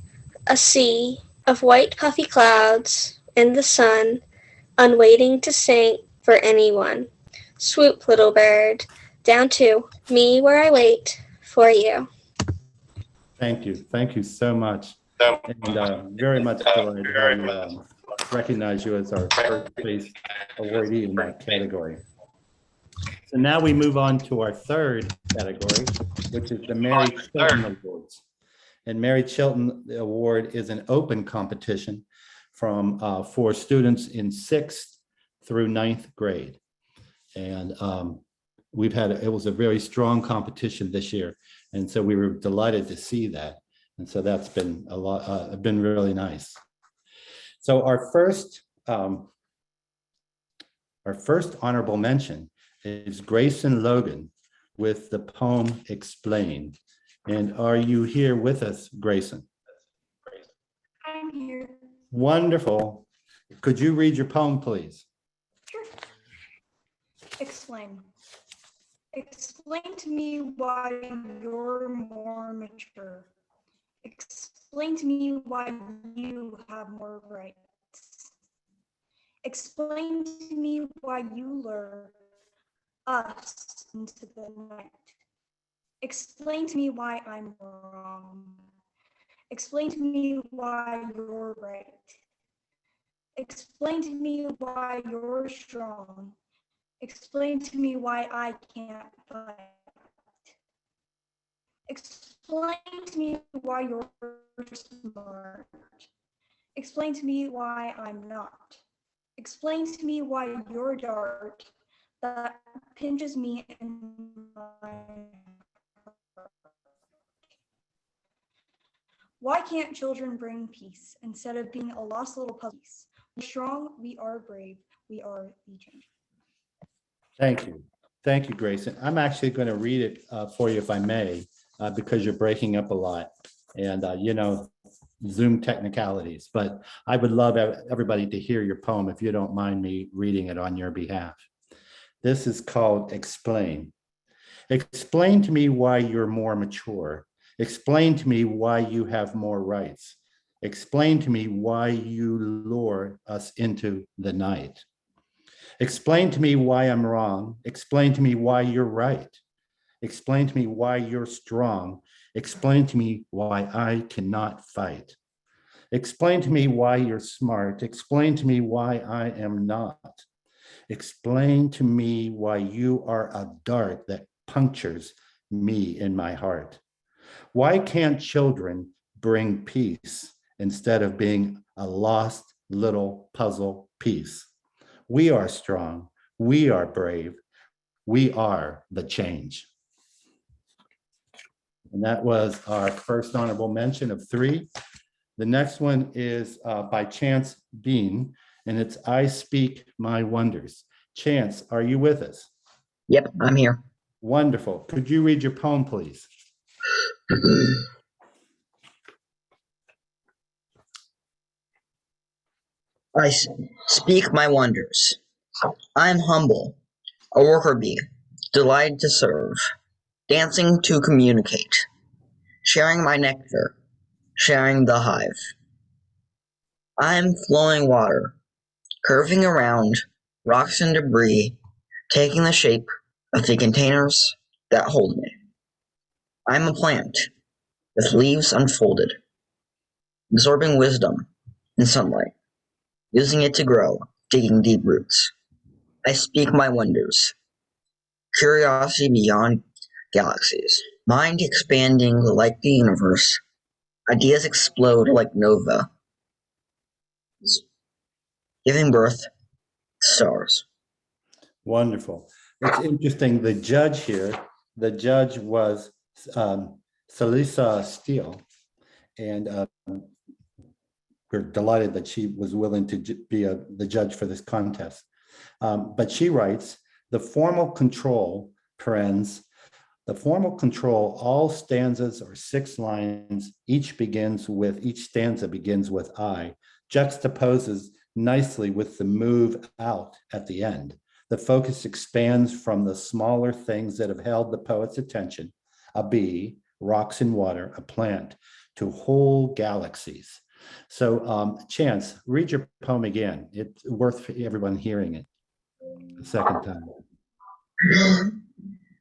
a sea of white puffy clouds, and the sun, unwaiting to sink for anyone. Swoop, little bird, down to me where I wait for you. Thank you. Thank you so much. And very much delighted to recognize you as our first place awardee in that category. So now we move on to our third category, which is the Mary Chilton Awards. And Mary Chilton Award is an open competition for students in 6th through 9th grade. And it was a very strong competition this year. And so we were delighted to see that. And so that's been been really nice. So our first honorable mention is Grayson Logan with the poem Explain. And are you here with us, Grayson? I'm here. Wonderful. Could you read your poem, please? Sure. Explain. Explain to me why you're more mature. Explain to me why you have more rights. Explain to me why you lure us into the night. Explain to me why I'm wrong. Explain to me why you're right. Explain to me why you're strong. Explain to me why I can't fight. Explain to me why you're smart. Explain to me why I'm not. Explain to me why you're dark that pinches me in my heart. Why can't children bring peace instead of being a lost little puzzle? We're strong, we are brave, we are the change. Thank you. Thank you, Grayson. I'm actually going to read it for you if I may, because you're breaking up a lot and, Zoom technicalities, but I would love everybody to hear your poem if you don't mind me reading it on your behalf. This is called Explain. Explain to me why you're more mature. Explain to me why you have more rights. Explain to me why you lure us into the night. Explain to me why I'm wrong. Explain to me why you're right. Explain to me why you're strong. Explain to me why I cannot fight. Explain to me why you're smart. Explain to me why I am not. Explain to me why you are a dart that punctures me in my heart. Why can't children bring peace instead of being a lost little puzzle piece? We are strong. We are brave. We are the change. And that was our first honorable mention of 3. The next one is by Chance Dean, and it's I Speak My Wonders. Chance, are you with us? Yep, I'm here. Wonderful. Could you read your poem, please? I speak my wonders. I'm humble. A worker bee, delighted to serve, dancing to communicate, sharing my nectar, sharing the hive. I am flowing water, curving around rocks and debris, taking the shape of the containers that hold me. I am a plant with leaves unfolded, absorbing wisdom and sunlight, using it to grow, digging deep roots. I speak my wonders, curiosity beyond galaxies, mind expanding like the universe, ideas explode like nova, giving birth to stars. Wonderful. It's interesting, the judge here, the judge was Salisa Steele, and we're delighted that she was willing to be the judge for this contest. But she writes, the formal control, parens, the formal control, all stanzas are 6 lines, each stanza begins with I, juxtaposes nicely with the move out at the end. The focus expands from the smaller things that have held the poet's attention, a bee, rocks and water, a plant, to whole galaxies. So Chance, read your poem again. It's worth everyone hearing it a second time.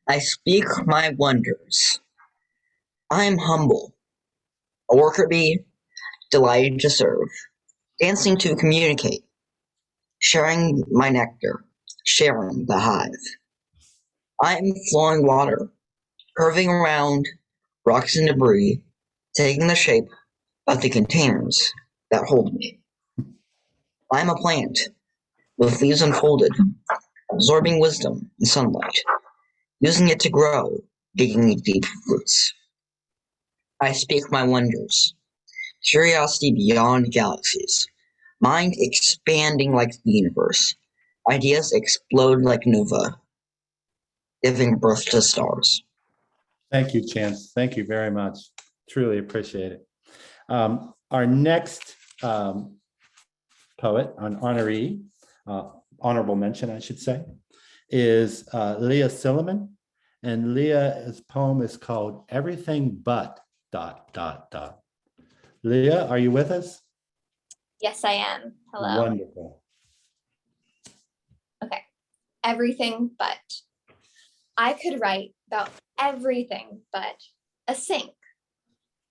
I speak my wonders. I am humble, a worker bee, delighted to serve, dancing to communicate, sharing my nectar, sharing the hive. I am flowing water, curving around rocks and debris, taking the shape of the containers that hold me. I am a plant with leaves unfolded, absorbing wisdom and sunlight, using it to grow, digging deep roots. I speak my wonders, curiosity beyond galaxies, mind expanding like the universe, ideas explode like nova, giving birth to stars. Thank you, Chance. Thank you very much. Truly appreciate it. Our next poet, an honoree, honorable mention, I should say, is Leah Silliman. And Leah's poem is called Everything But ... Leah, are you with us? Yes, I am. Hello. Wonderful. Okay. Everything but. I could write about everything but a sink.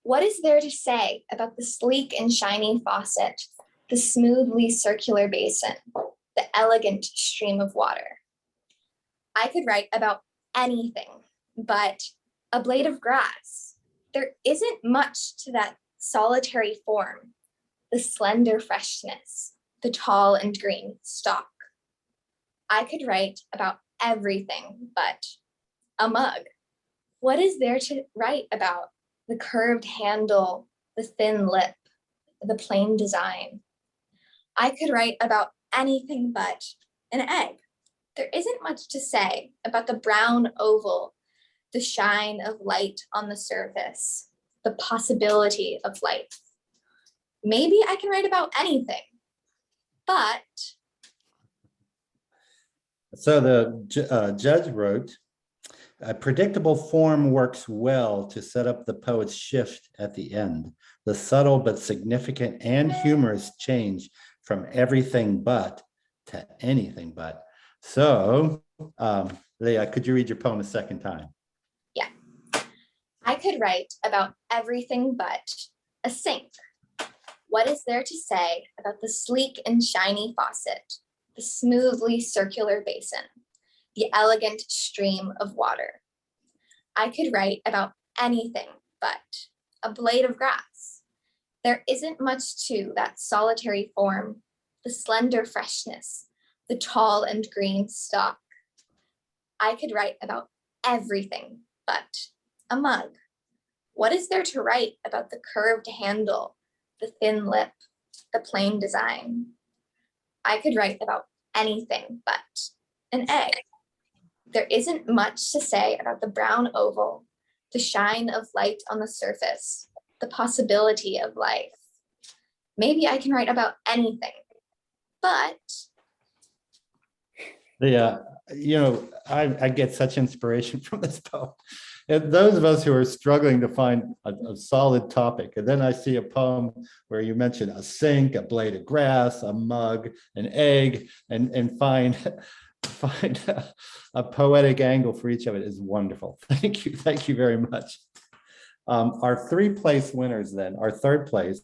What is there to say about the sleek and shiny faucet, the smoothly circular basin, the elegant stream of water? I could write about anything but a blade of grass. There isn't much to that solitary form, the slender freshness, the tall and green stalk. I could write about everything but a mug. What is there to write about the curved handle, the thin lip, the plain design? I could write about anything but an egg. There isn't much to say about the brown oval, the shine of light on the surface, the possibility of life. Maybe I can write about anything, but. So the judge wrote, a predictable form works well to set up the poet's shift at the end. The subtle but significant and humorous change from everything but to anything but. So, Leah, could you read your poem a second time? Yeah. I could write about everything but a sink. What is there to say about the sleek and shiny faucet, the smoothly circular basin, the elegant stream of water? I could write about anything but a blade of grass. There isn't much to that solitary form, the slender freshness, the tall and green stalk. I could write about everything but a mug. What is there to write about the curved handle, the thin lip, the plain design? I could write about anything but an egg. There isn't much to say about the brown oval, the shine of light on the surface, the possibility of life. Maybe I can write about anything, but. I get such inspiration from this poem. And those of us who are struggling to find a solid topic, and then I see a poem where you mention a sink, a blade of grass, a mug, an egg, and find a poetic angle for each of it is wonderful. Thank you very much. Our three-place winners then, our third place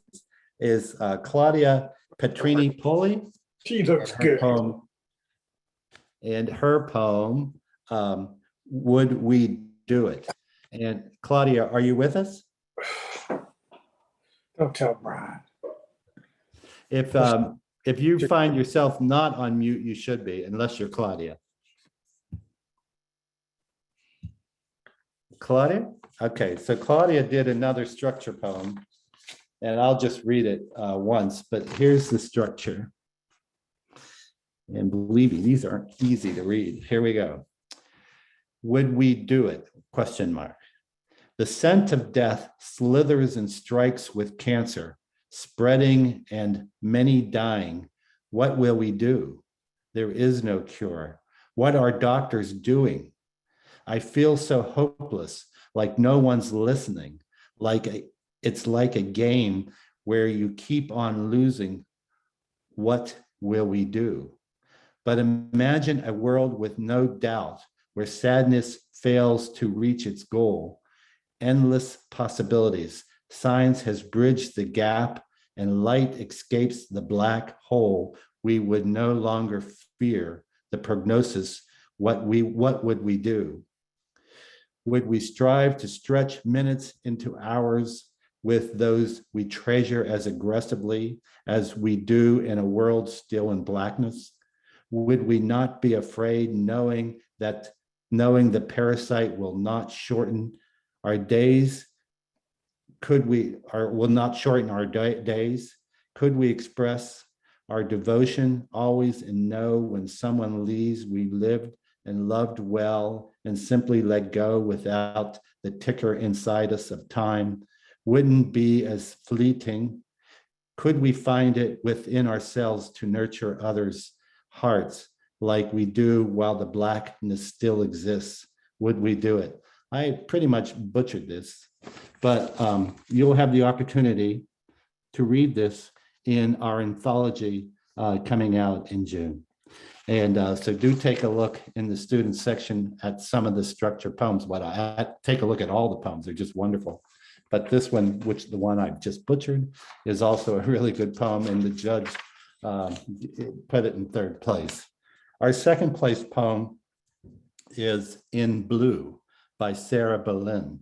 is Claudia Petrini Poli. She looks good. And her poem, Would We Do It? And Claudia, are you with us? Don't tell Brian. If you find yourself not on mute, you should be, unless you're Claudia. Claudia? Okay, so Claudia did another structure poem, and I'll just read it once, but here's the structure. And believe me, these aren't easy to read. Here we go. Would we do it? Question mark. The scent of death slithers and strikes with cancer, spreading and many dying. What will we do? There is no cure. What are doctors doing? I feel so hopeless, like no one's listening, it's like a game where you keep on losing. What will we do? But imagine a world with no doubt, where sadness fails to reach its goal. Endless possibilities. Science has bridged the gap and light escapes the black hole. We would no longer fear the prognosis. What would we do? Would we strive to stretch minutes into hours with those we treasure as aggressively as we do in a world still in blackness? Would we not be afraid, knowing the parasite will not shorten our days? Will not shorten our days? Could we express our devotion always and know when someone leaves we lived and loved well, and simply let go without the ticker inside us of time? Wouldn't be as fleeting. Could we find it within ourselves to nurture others' hearts like we do while the blackness still exists? Would we do it? I pretty much butchered this, but you'll have the opportunity to read this in our anthology coming out in June. And so do take a look in the student section at some of the structure poems, but take a look at all the poems. They're just wonderful. But this one, which the one I've just butchered, is also a really good poem, and the judge put it in third place. Our second place poem is In Blue by Sarah Boleyn.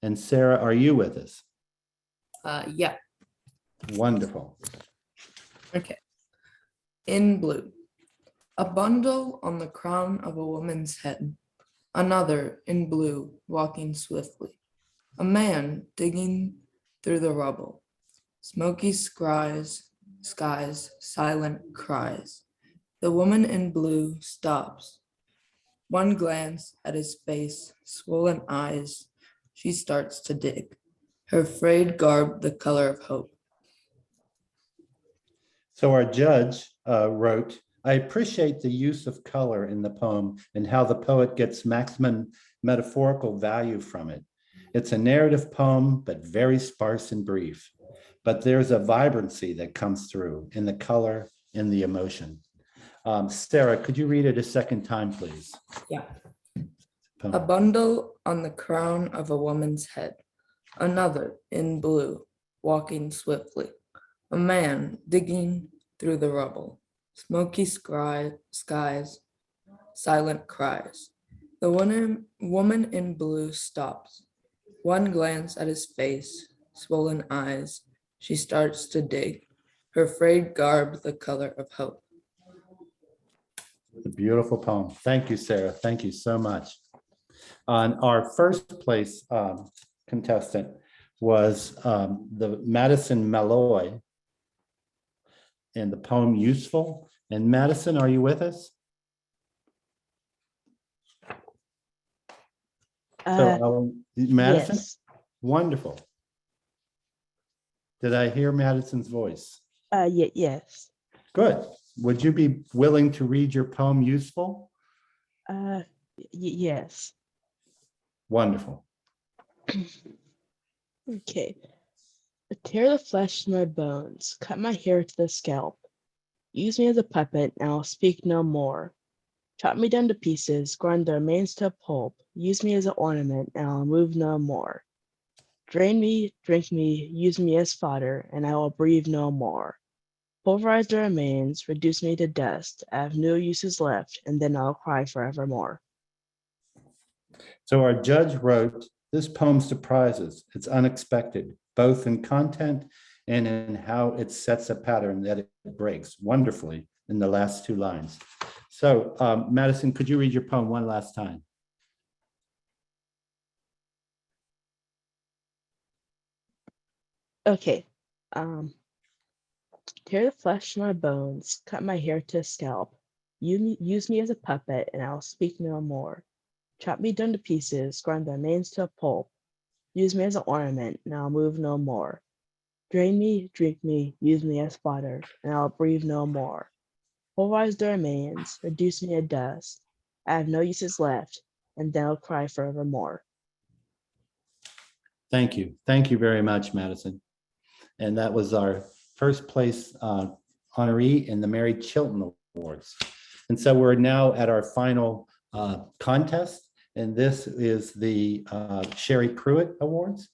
And Sarah, are you with us? Yeah. Wonderful. Okay. In blue. A bundle on the crown of a woman's head. Another in blue walking swiftly. A man digging through the rubble. Smoky skies, silent cries. The woman in blue stops. One glance at his face, swollen eyes, she starts to dig. Her frayed garb the color of hope. So our judge wrote, I appreciate the use of color in the poem and how the poet gets maximum metaphorical value from it. It's a narrative poem, but very sparse and brief. But there's a vibrancy that comes through in the color, in the emotion. Sarah, could you read it a second time, please? Yeah. A bundle on the crown of a woman's head. Another in blue, walking swiftly. A man digging through the rubble. Smoky skies, silent cries. The woman in blue stops. One glance at his face, swollen eyes, she starts to dig. Her frayed garb the color of hope. A beautiful poem. Thank you, Sarah. Thank you so much. On our first place contestant was the Madison Malloy and the poem Useful. And Madison, are you with us? Madison? Yes. Wonderful. Did I hear Madison's voice? Yes. Good. Would you be willing to read your poem Useful? Yes. Wonderful. Okay. Tear the flesh from my bones, cut my hair to the scalp. Use me as a puppet, and I'll speak no more. Chop me down to pieces, grind the remains to a pulp. Use me as an ornament, and I'll move no more. Drain me, drink me, use me as fodder, and I will breathe no more. Pulverize the remains, reduce me to dust. I have no uses left, and then I'll cry forevermore. So our judge wrote, this poem surprises, it's unexpected, both in content and in how it sets a pattern that it breaks wonderfully in the last two lines. So Madison, could you read your poem one last time? Okay. Tear the flesh from my bones, cut my hair to a scalp. Use me as a puppet, and I'll speak no more. Chop me down to pieces, grind the remains to a pulp. Use me as an ornament, and I'll move no more. Drain me, drink me, use me as fodder, and I'll breathe no more. Pulverize the remains, reduce me to dust. I have no uses left, and then I'll cry forevermore. Thank you. Thank you very much, Madison. And that was our first place honoree in the Mary Chilton Awards. And so we're now at our final contest, and this is the Sherry Pruitt Awards.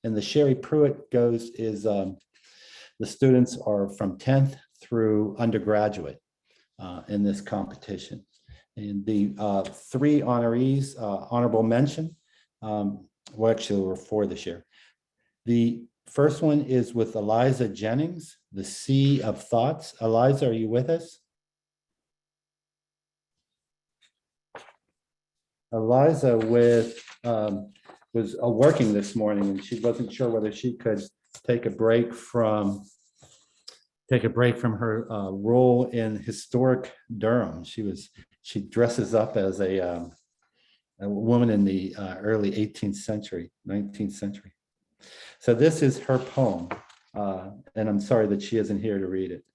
And the Sherry Pruitt the students are from 10th through undergraduate in this competition. And the three honorees, honorable mention, well, actually there were four this year. The first one is with Eliza Jennings, The Sea of Thoughts. Eliza, are you with us? Eliza was working this morning, and she wasn't sure whether she could take a break from her role in historic Durham. She dresses up as a woman in the early 18th century, 19th century. So this is her poem, and I'm sorry that she isn't here to read it.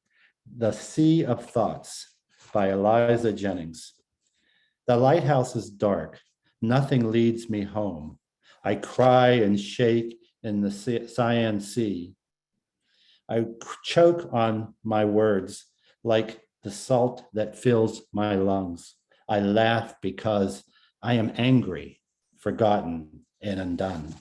The Sea of Thoughts by Eliza Jennings. The lighthouse is dark. Nothing leads me home. I cry and shake in the cyan sea. I choke on my words like the salt that fills my lungs. I laugh because I am angry, forgotten, and undone.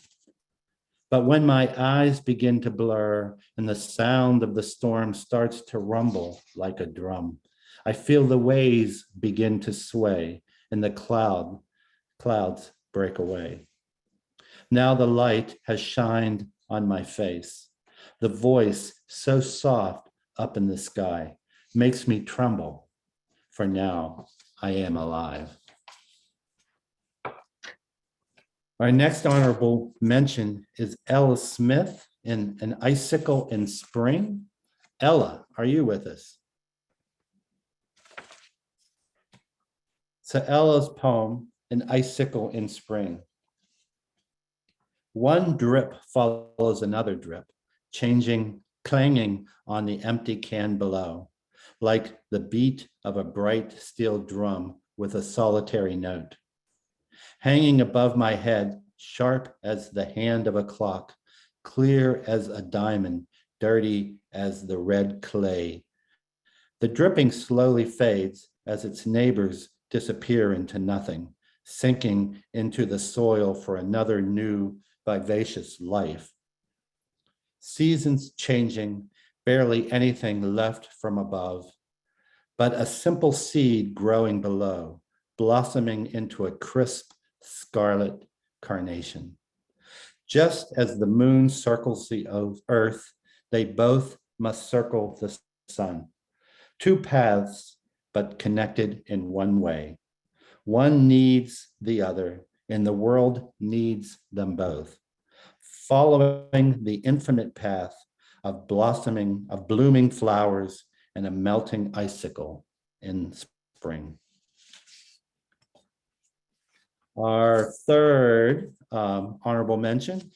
But when my eyes begin to blur and the sound of the storm starts to rumble like a drum, I feel the waves begin to sway and the clouds break away. Now the light has shined on my face. The voice so soft up in the sky makes me tremble, for now I am alive. Our next honorable mention is Ella Smith in An Icicle in Spring. Ella, are you with us? So Ella's poem, An Icicle in Spring. One drip follows another drip, clanging on the empty can below, like the beat of a bright steel drum with a solitary note. Hanging above my head, sharp as the hand of a clock, clear as a diamond, dirty as the red clay. The dripping slowly fades as its neighbors disappear into nothing, sinking into the soil for another new, vivacious life. Seasons changing, barely anything left from above, but a simple seed growing below, blossoming into a crisp scarlet carnation. Just as the moon circles the earth, they both must circle the sun. Two paths, but connected in one way. One needs the other, and the world needs them both. Following the infinite path of blooming flowers and a melting icicle in spring. Our third honorable mention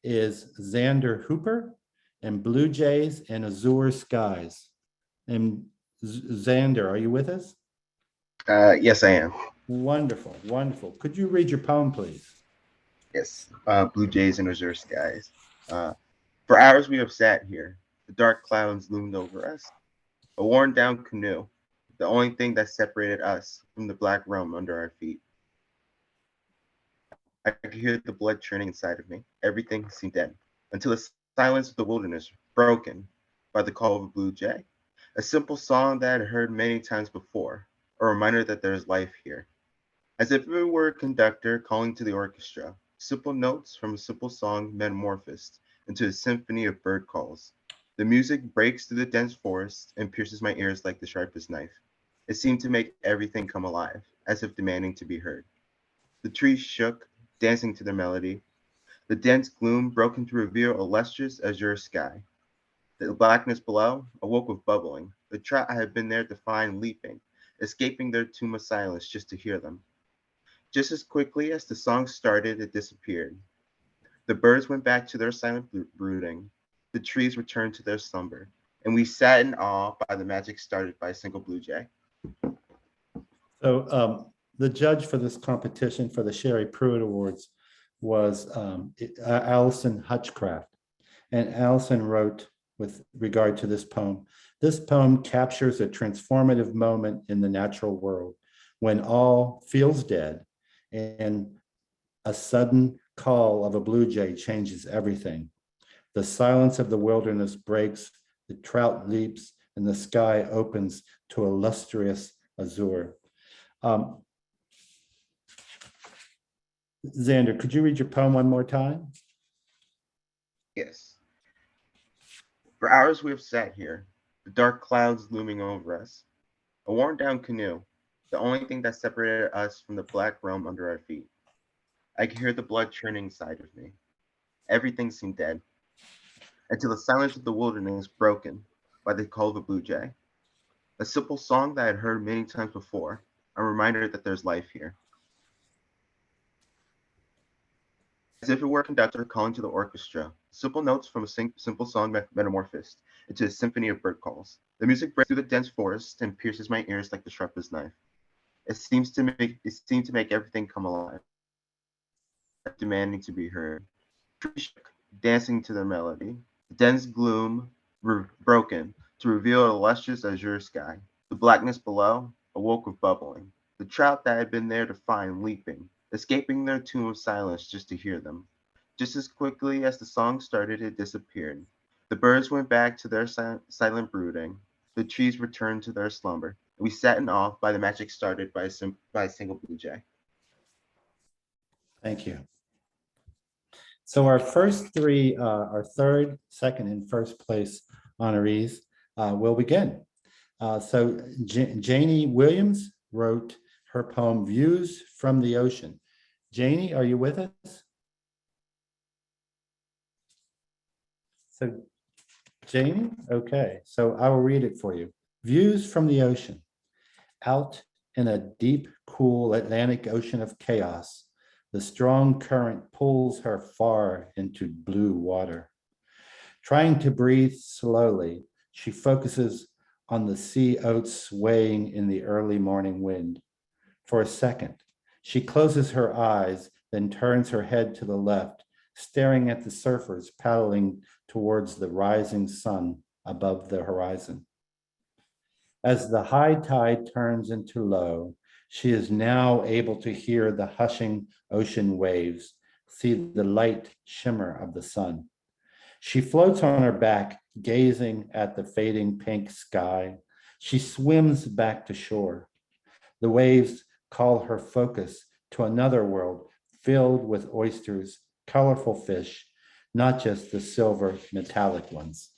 is Xander Hooper and Blue Jays and Azure Skies. And Xander, are you with us? Yes, I am. Wonderful, wonderful. Could you read your poem, please? Yes, blue jays and azure skies. For hours we have sat here. The dark clouds loomed over us. A worn down canoe, the only thing that separated us from the black realm under our feet. I could hear the blood churning inside of me. Everything seemed dead until the silence of the wilderness broken by the call of a blue jay. A simple song that I had heard many times before, a reminder that there is life here. As if it were a conductor calling to the orchestra, simple notes from a simple song metamorphosed into a symphony of bird calls. The music breaks through the dense forest and pierces my ears like the sharpest knife. It seemed to make everything come alive, as if demanding to be heard. The trees shook, dancing to their melody. The dense gloom broken to reveal a lustrous azure sky. The blackness below awoke with bubbling. The trout I had been there to find leaping, escaping their tomb of silence just to hear them. Just as quickly as the song started, it disappeared. The birds went back to their silent brooding. The trees returned to their slumber, and we sat in awe by the magic started by a single blue jay. So the judge for this competition for the Sherry Pruitt Awards was Allison Hutchcraft. And Allison wrote with regard to this poem captures a transformative moment in the natural world when all feels dead and a sudden call of a blue jay changes everything. The silence of the wilderness breaks, the trout leaps, and the sky opens to a lustrous azure. Xander, could you read your poem one more time? Yes. For hours we have sat here, the dark clouds looming over us. A worn down canoe, the only thing that separated us from the black realm under our feet. I could hear the blood churning inside of me. Everything seemed dead, until the silence of the wilderness broken by the call of a blue jay. A simple song that I had heard many times before, a reminder that there's life here. As if it were a conductor calling to the orchestra, simple notes from a simple song metamorphosed into a symphony of bird calls. The music breaks through the dense forest and pierces my ears like the sharpest knife. It seemed to make everything come alive, demanding to be heard. Trees shook, dancing to their melody. The dense gloom broken to reveal a lustrous azure sky. The blackness below awoke with bubbling. The trout that had been there to find leaping, escaping their tomb of silence just to hear them. Just as quickly as the song started, it disappeared. The birds went back to their silent brooding. The trees returned to their slumber. And we sat in awe by the magic started by a single blue jay. Thank you. So our first three, our third, second, and first place honorees will begin. So Janie Williams wrote her poem, Views from the Ocean. Janie, are you with us? So Janie, okay, so I will read it for you. Views from the ocean. Out in a deep, cool Atlantic Ocean of chaos, the strong current pulls her far into blue water. Trying to breathe slowly, she focuses on the sea oats swaying in the early morning wind. For a second, she closes her eyes, then turns her head to the left, staring at the surfers paddling towards the rising sun above the horizon. As the high tide turns into low, she is now able to hear the hushing ocean waves, see the light shimmer of the sun. She floats on her back, gazing at the fading pink sky. She swims back to shore. The waves call her focus to another world filled with oysters, colorful fish, not just the silver metallic ones.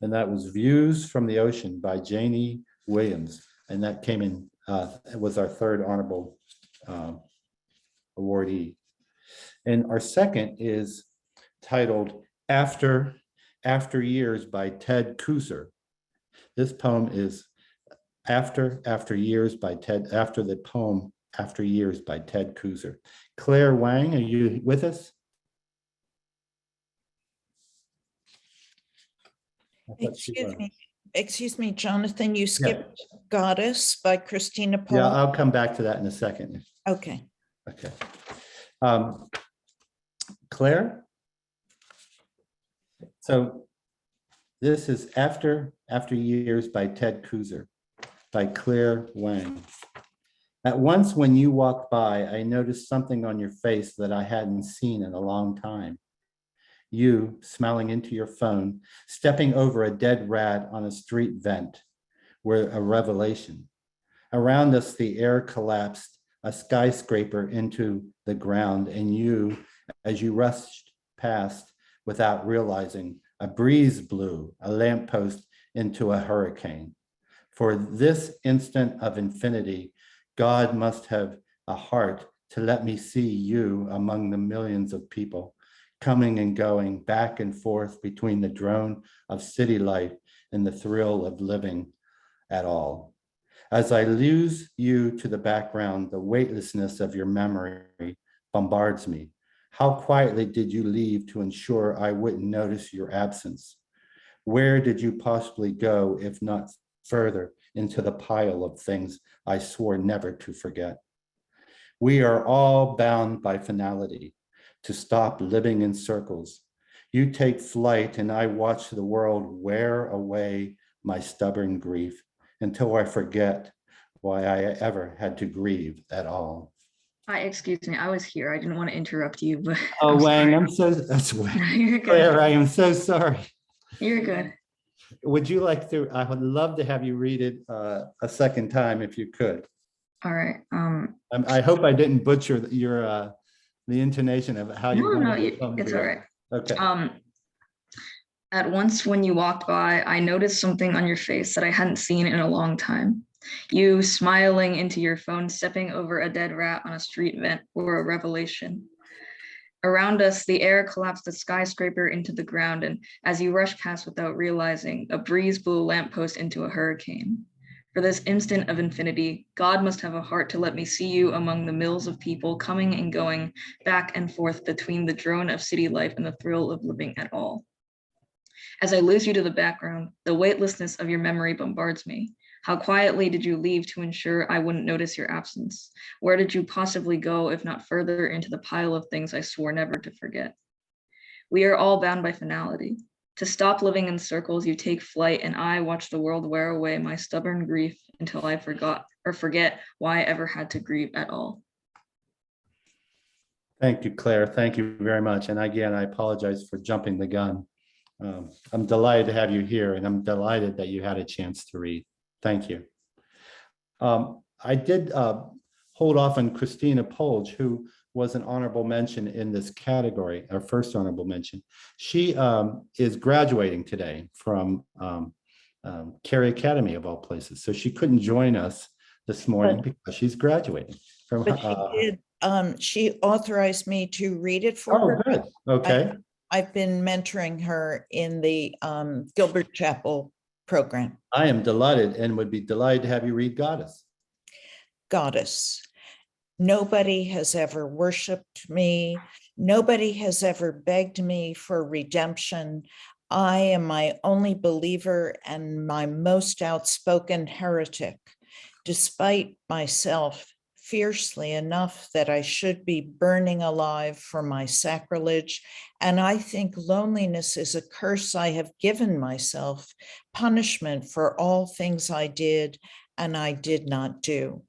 And that was Views from the Ocean by Janie Williams. And that came in, it was our third honorable awardee. And our second is titled After Years by Ted Kuser. This poem is After Years by Ted, after the poem After Years by Ted Kuser. Claire Wang, are you with us? Excuse me, Excuse me, Jonathan, you skipped Goddess by Christina Paul. Yeah, I'll come back to that in a second. Okay. Okay. Claire? So this is After Years by Ted Kooser, by Claire Wang. At once when you walked by, I noticed something on your face that I hadn't seen in a long time. You, smiling into your phone, stepping over a dead rat on a street vent, were a revelation. Around us, the air collapsed, a skyscraper into the ground, and you, as you rushed past without realizing, a breeze blew a lamppost into a hurricane. For this instant of infinity, God must have a heart to let me see you among the millions of people coming and going back and forth between the drone of city life and the thrill of living at all. As I lose you to the background, the weightlessness of your memory bombards me. How quietly did you leave to ensure I wouldn't notice your absence? Where did you possibly go, if not further into the pile of things I swore never to forget? We are all bound by finality, to stop living in circles. You take flight and I watch the world wear away my stubborn grief until I forget why I ever had to grieve at all. Excuse me, I was here. I didn't want to interrupt you, but Oh, Wang, that's Wang. You're good. Claire, I am so sorry. You're good. Would you like to, I would love to have you read it a second time if you could. All right. I hope I didn't butcher your the intonation of how you No, wanted to it's all right. Okay. At once when you walked by, I noticed something on your face that I hadn't seen in a long time. You smiling into your phone, stepping over a dead rat on a street vent were a revelation. Around us, the air collapsed a skyscraper into the ground, and as you rushed past without realizing, a breeze blew a lamppost into a hurricane. For this instant of infinity, God must have a heart to let me see you among the mills of people coming and going back and forth between the drone of city life and the thrill of living at all. As I lose you to the background, the weightlessness of your memory bombards me. How quietly did you leave to ensure I wouldn't notice your absence? Where did you possibly go, if not further into the pile of things I swore never to forget? We are all bound by finality. To stop living in circles, you take flight, and I watch the world wear away my stubborn grief until I forget why I ever had to grieve at all. Thank you, Claire. Thank you very much. And again, I apologize for jumping the gun. I'm delighted to have you here, and I'm delighted that you had a chance to read. Thank you. I did hold off on Christina Polge, who was an honorable mention in this category, our first honorable mention. She is graduating today from Carey Academy of all places. So she couldn't join us this morning because she's graduating from. But she did. She authorized me to read it for her. Oh, good. Okay. I've been mentoring her in the Gilbert Chapel program. I am delighted and would be delighted to have you read Goddess. Goddess. Nobody has ever worshiped me. Nobody has ever begged me for redemption. I am my only believer and my most outspoken heretic, despite myself fiercely enough that I should be burning alive for my sacrilege. And I think loneliness is a curse I have given myself, punishment for all things I did and I did not do.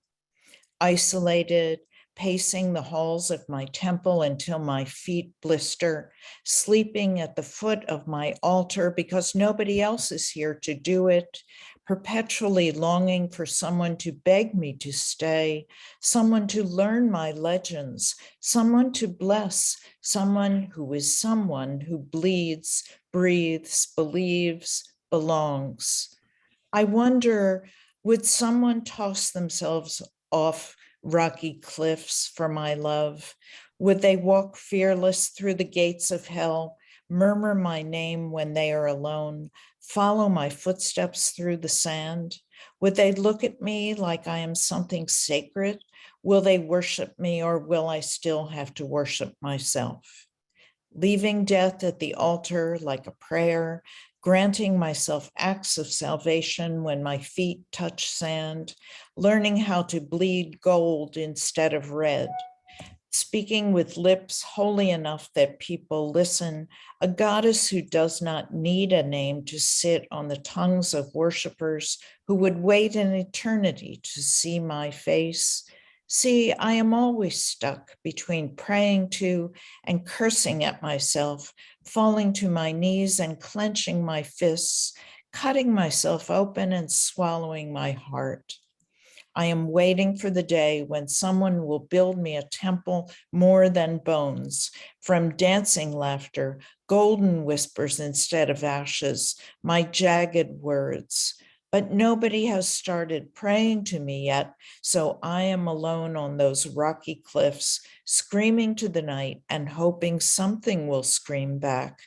Isolated, pacing the halls of my temple until my feet blister, sleeping at the foot of my altar because nobody else is here to do it, perpetually longing for someone to beg me to stay, someone to learn my legends, someone to bless, someone who bleeds, breathes, believes, belongs. I wonder, would someone toss themselves off rocky cliffs for my love? Would they walk fearless through the gates of hell, murmur my name when they are alone, follow my footsteps through the sand? Would they look at me like I am something sacred? Will they worship me, or will I still have to worship myself? Leaving death at the altar like a prayer, granting myself acts of salvation when my feet touch sand, learning how to bleed gold instead of red, speaking with lips holy enough that people listen, a goddess who does not need a name to sit on the tongues of worshipers who would wait an eternity to see my face. See, I am always stuck between praying to and cursing at myself, falling to my knees and clenching my fists, cutting myself open and swallowing my heart. I am waiting for the day when someone will build me a temple more than bones, from dancing laughter, golden whispers instead of ashes, my jagged words. But nobody has started praying to me yet, so I am alone on those rocky cliffs, screaming to the night and hoping something will scream back,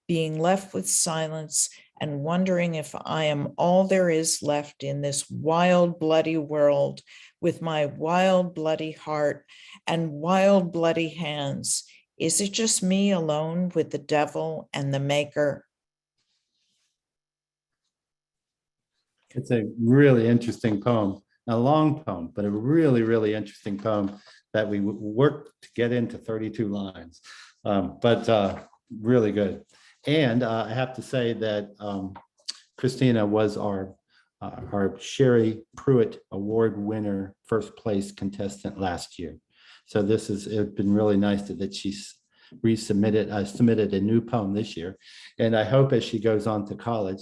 being left with silence and wondering if I am all there is left in this wild, bloody world with my wild, bloody heart and wild, bloody hands. Is it just me alone with the devil and the maker? It's a really interesting poem, a long poem, but a really, really interesting poem that we worked to get into 32 lines, but really good. And I have to say that Christina was our Sherry Pruitt Award winner, first place contestant last year. So it's been really nice that she's submitted a new poem this year. And I hope as she goes on to college,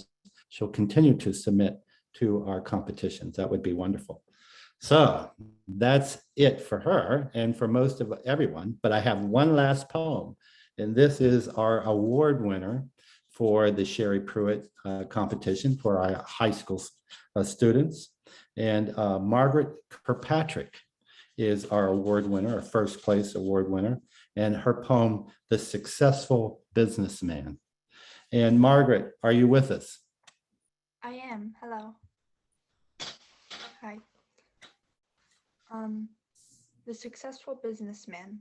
she'll continue to submit to our competitions. That would be wonderful. So that's it for her and for most of everyone, but I have one last poem, and this is our award winner for the Sherry Pruitt competition for our high school students. And Margaret Kirkpatrick is our award winner, our first place award winner, and her poem, The Successful Businessman. And Margaret, are you with us? I am. Hello. Hi. The Successful Businessman.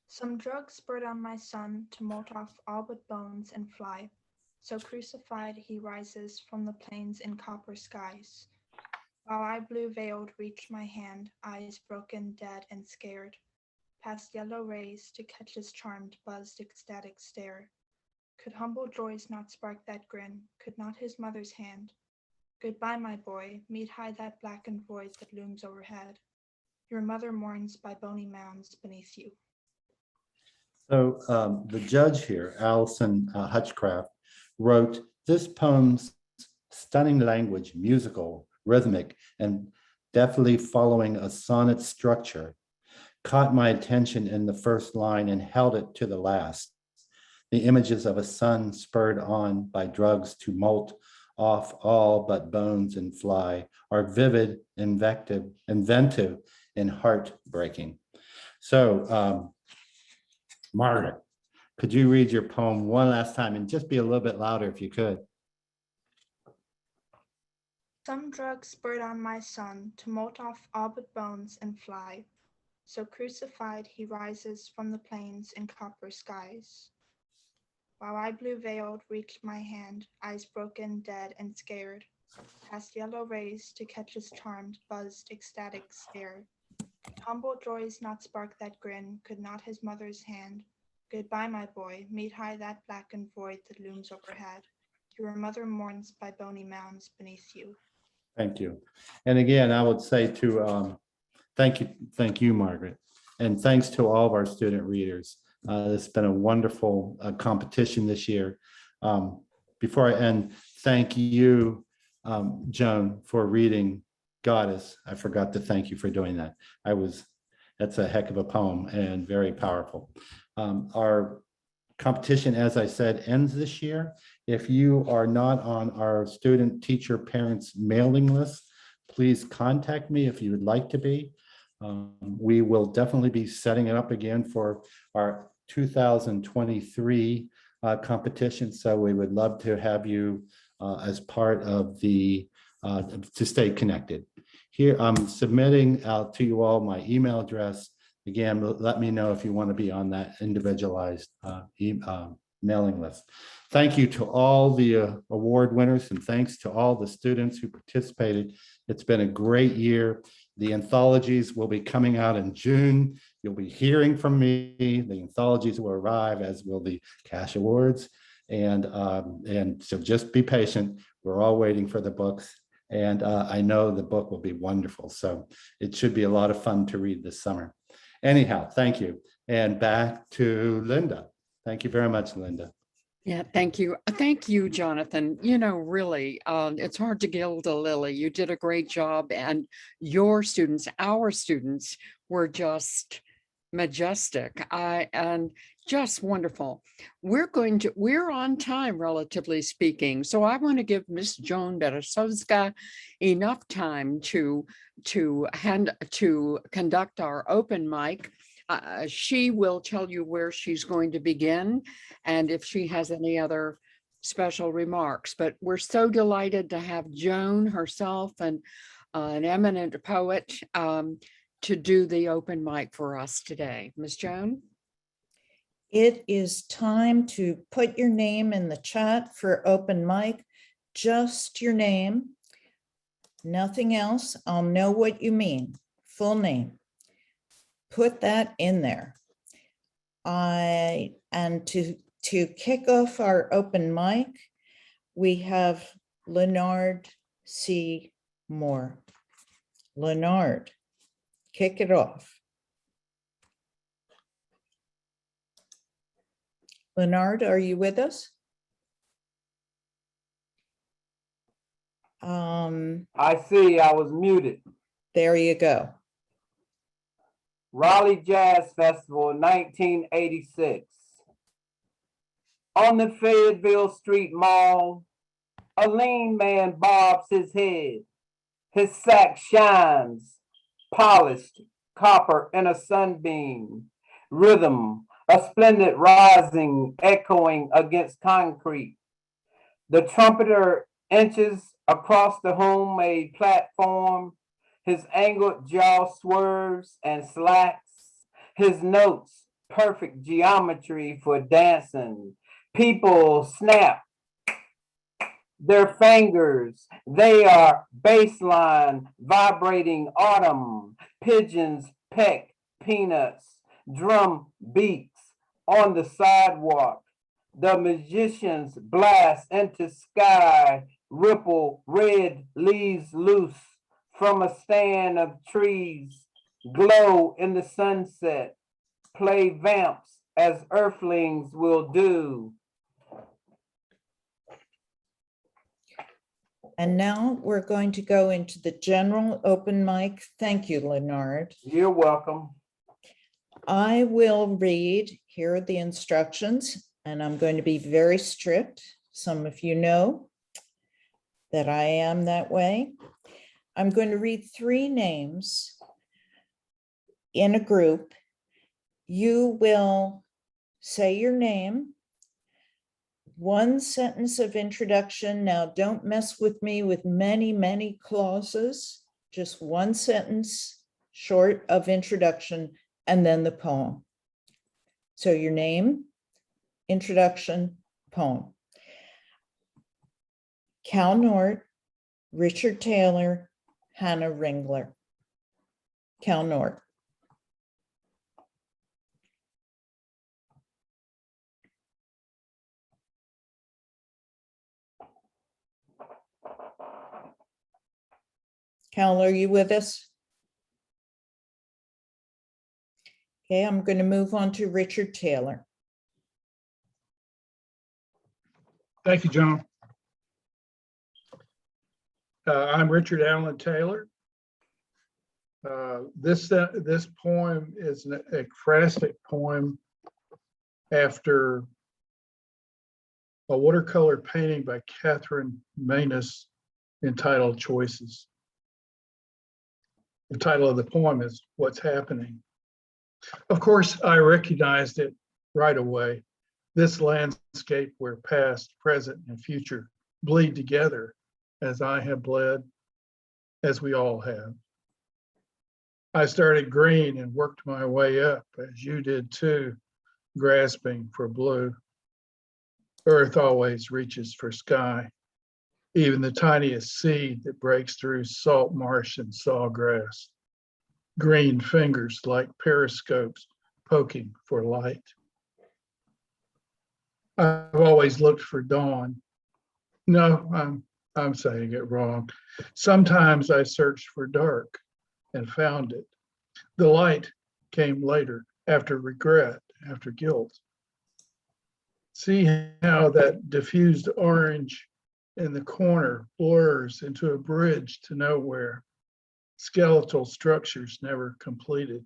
Some drugs spurred on my son to molt off all but bones and fly. So crucified he rises from the plains in copper skies. While I blue-veiled reach my hand, eyes broken, dead, and scared, past yellow rays to catch his charmed, buzzed, ecstatic stare. Could humble joys not spark that grin? Could not his mother's hand? Goodbye, my boy, meet high that blackened void that looms overhead. Your mother mourns by bony mounds beneath you. So the judge here, Allison Hutchcraft, wrote this poem's stunning language, musical, rhythmic, and deftly following a sonnet structure, caught my attention in the first line and held it to the last. The images of a son spurred on by drugs to molt off all but bones and fly are vivid, inventive, and heartbreaking. So, Margaret, could you read your poem one last time and just be a little bit louder if you could? Some drugs spurred on my son to molt off all but bones and fly. So crucified he rises from the plains in copper skies. While I blue-veiled reached my hand, eyes broken, dead, and scared, past yellow rays to catch his charmed, buzzed, ecstatic stare. Humble joys not spark that grin, could not his mother's hand. Goodbye, my boy, meet high that blackened void that looms overhead. Your mother mourns by bony mounds beneath you. Thank you. And again, I would say to thank you, Margaret. And thanks to all of our student readers. It's been a wonderful competition this year. Before I end, thank you, Joan, for reading Goddess. I forgot to thank you for doing that. That's a heck of a poem and very powerful. Our competition, as I said, ends this year. If you are not on our student, teacher, parents mailing list, please contact me if you would like to be. We will definitely be setting it up again for our 2023 competition. So we would love to have you as part of the, to stay connected. Here, I'm submitting out to you all my email address. Again, let me know if you want to be on that individualized mailing list. Thank you to all the award winners, and thanks to all the students who participated. It's been a great year. The anthologies will be coming out in June. You'll be hearing from me. The anthologies will arrive, as will the cash awards. And so just be patient. We're all waiting for the books. And I know the book will be wonderful. So it should be a lot of fun to read this summer. Anyhow, thank you. And back to Linda. Thank you very much, Linda. Yeah, thank you. Thank you, Jonathan. You know, really, it's hard to gild a lily. You did a great job, and your students, our students, were just majestic and just wonderful. We're on time, relatively speaking. So I want to give Miss Joan Beresowska enough time to conduct our open mic. She will tell you where she's going to begin and if she has any other special remarks. But we're so delighted to have Joan herself and an eminent poet to do the open mic for us today. Ms. Joan? It is time to put your name in the chat for open mic, just your name, nothing else. I'll know what you mean, full name. Put that in there. And to kick off our open mic, we have Lenard C. Moore. Lenard, kick it off. Lenard, are you with us? I see, I was muted. There you go. Raleigh Jazz Festival, 1986. On the Fayetteville Street Mall, a lean man bobs his head. His sack shines, polished copper in a sunbeam. Rhythm, a splendid rising, echoing against concrete. The trumpeter inches across the homemade platform. His angled jaw swerves and slacks. His notes, perfect geometry for dancing. People snap their fingers. They are baseline, vibrating autumn. Pigeons peck peanuts. Drum beats on the sidewalk. The magicians blast into sky. Ripple red leaves loose from a stand of trees, glow in the sunset, play vamps as earthlings will do. And now we're going to go into the general open mic. Thank you, Lenard. You're welcome. I will read, here are the instructions, and I'm going to be very strict. Some of you know that I am that way. I'm going to read 3 names in a group. You will say your name, 1 sentence of introduction. Now, don't mess with me with many, many clauses, just 1 sentence short of introduction, and then the poem. So your name, introduction, poem. Cal Nort, Richard Taylor, Hannah Ringler. Cal Nort. Cal, are you with us? Okay, I'm going to move on to Richard Taylor. Thank you, Joan. I'm Richard Allen Taylor. This poem is an ekphrastic poem after a watercolor painting by Catherine Manus entitled Choices. The title of the poem is What's Happening. Of course, I recognized it right away. This landscape where past, present, and future bleed together as I have bled, as we all have. I started green and worked my way up, as you did too, grasping for blue. Earth always reaches for sky, even the tiniest seed that breaks through salt marsh and sawgrass. Green fingers like periscopes poking for light. I've always looked for dawn. No, I'm saying it wrong. Sometimes I searched for dark and found it. The light came later, after regret, after guilt. See how that diffused orange in the corner blurs into a bridge to nowhere. Skeletal structures never completed.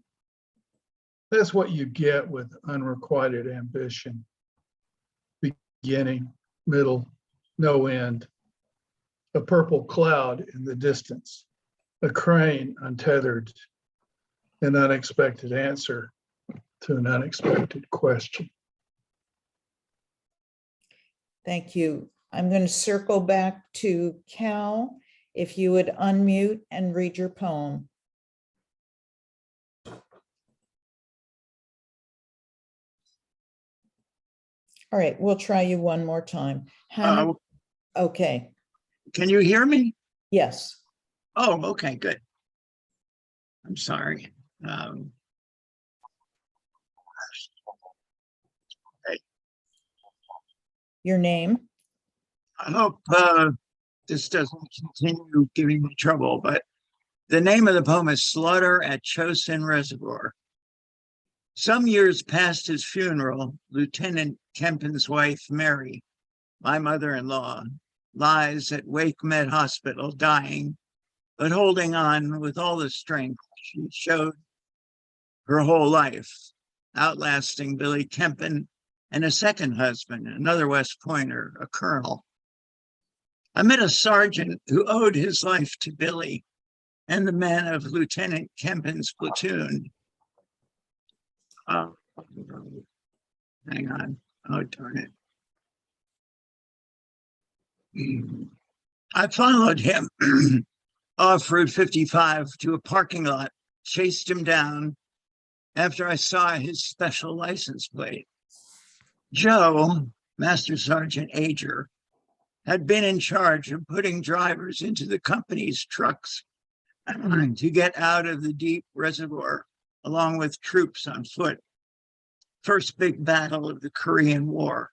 That's what you get with unrequited ambition. Beginning, middle, no end. A purple cloud in the distance, a crane untethered, an unexpected answer to an unexpected question. Thank you. I'm going to circle back to Cal. If you would unmute and read your poem. All right, we'll try you one more time. Hannah, okay. Can you hear me? Yes. Oh, okay, good. I'm sorry. Okay. Your name? I hope this doesn't continue giving me trouble, but the name of the poem is Slaughter at Chosin Reservoir. Some years past his funeral, Lieutenant Kempen's wife, Mary, my mother-in-law, lies at Wake Med Hospital dying, but holding on with all the strength she showed her whole life, outlasting Billy Kempen and a second husband, another West Pointer, a colonel. I met a sergeant who owed his life to Billy and the men of Lieutenant Kempen's platoon. Hang on. Oh, darn it. I followed him off Route 55 to a parking lot, chased him down after I saw his special license plate. Joe, Master Sergeant Ager, had been in charge of putting drivers into the company's trucks to get out of the deep reservoir, along with troops on foot. First big battle of the Korean War.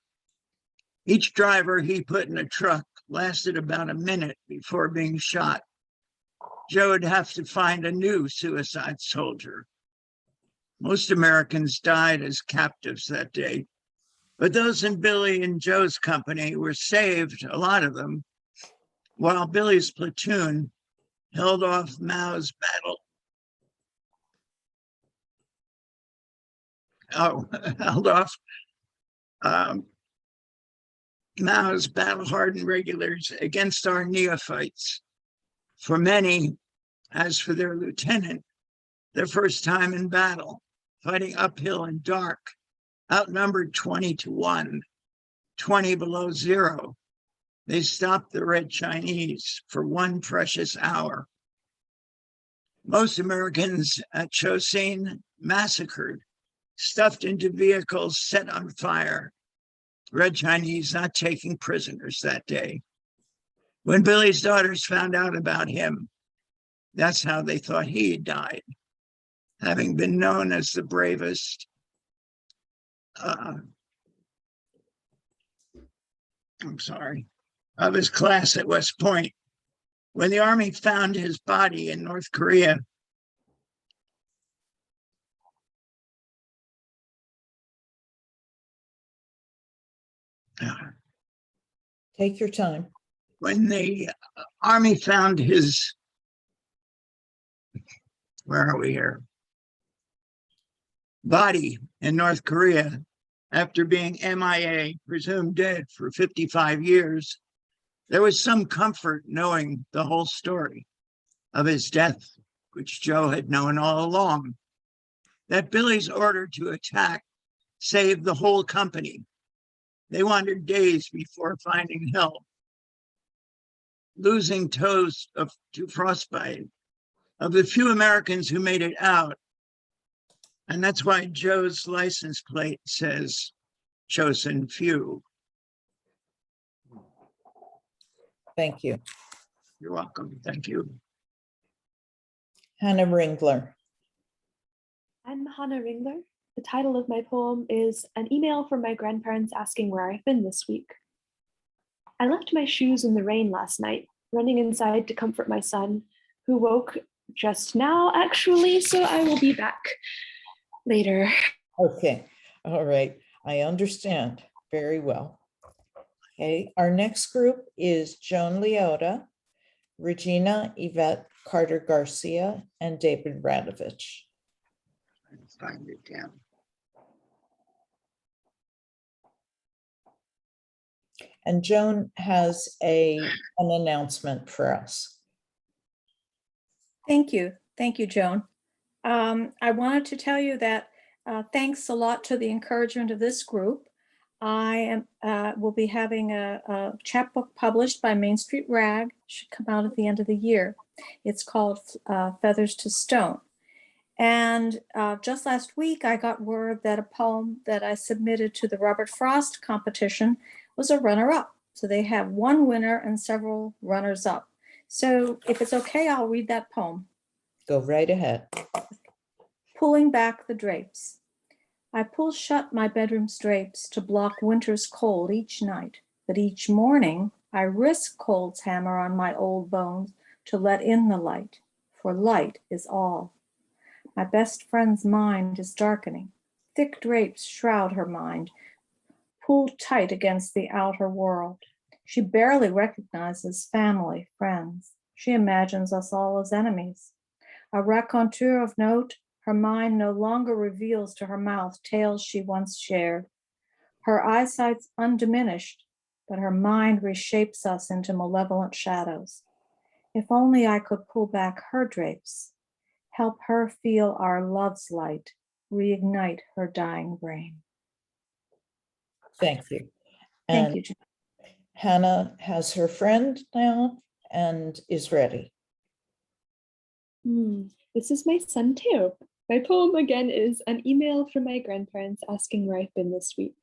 Each driver he put in a truck lasted about a minute before being shot. Joe would have to find a new suicide soldier. Most Americans died as captives that day, but those in Billy and Joe's company were saved, a lot of them, while Billy's platoon held off Mao's battle. Held off Mao's battle-hardened regulars against our neophytes. For many, as for their lieutenant, their first time in battle, fighting uphill and dark, outnumbered 20-1, 20 below zero. They stopped the Red Chinese for one precious hour. Most Americans at Chosin massacred, stuffed into vehicles, set on fire. Red Chinese not taking prisoners that day. When Billy's daughters found out about him, that's how they thought he had died, having been known as the bravest. Of his class at West Point. When the Army found his body in North Korea, take your time. When the Army found his, where are we here? Body in North Korea, after being MIA, presumed dead for 55 years, there was some comfort knowing the whole story of his death, which Joe had known all along, that Billy's order to attack saved the whole company. They wandered days before finding help, losing toes to frostbite. Of the few Americans who made it out, and that's why Joe's license plate says chosen few. Thank you. You're welcome. Thank you. Hannah Ringler. I'm Hannah Ringler. The title of my poem is An Email from My Grandparents Asking Where I've Been This Week. I left my shoes in the rain last night, running inside to comfort my son, who woke just now, actually, so I will be back later. Okay, all right, I understand very well. Okay, our next group is Joan Leota, Regina Yvette Carter Garcia, and David Radovich. Let's find it down. And Joan has an announcement for us. Thank you. Thank you, Joan. I wanted to tell you that thanks a lot to the encouragement of this group. I will be having a chapbook published by Main Street Rag. Should come out at the end of the year. It's called Feathers to Stone. And just last week, I got word that a poem that I submitted to the Robert Frost competition was a runner-up. So they have one winner and several runners-up. So if it's okay, I'll read that poem. Go right ahead. Pulling back the drapes. I pull shut my bedroom's drapes to block winter's cold each night, but each morning I risk cold's hammer on my old bones to let in the light, for light is all. My best friend's mind is darkening. Thick drapes shroud her mind, pulled tight against the outer world. She barely recognizes family, friends. She imagines us all as enemies. A raconteur of note, her mind no longer reveals to her mouth tales she once shared. Her eyesight's undiminished, but her mind reshapes us into malevolent shadows. If only I could pull back her drapes, help her feel our love's light, reignite her dying brain. Thank you. Thank you, Joan. Hannah has her friend now and is ready. This is my son too. My poem again is An Email from My Grandparents Asking Where I've Been This Week.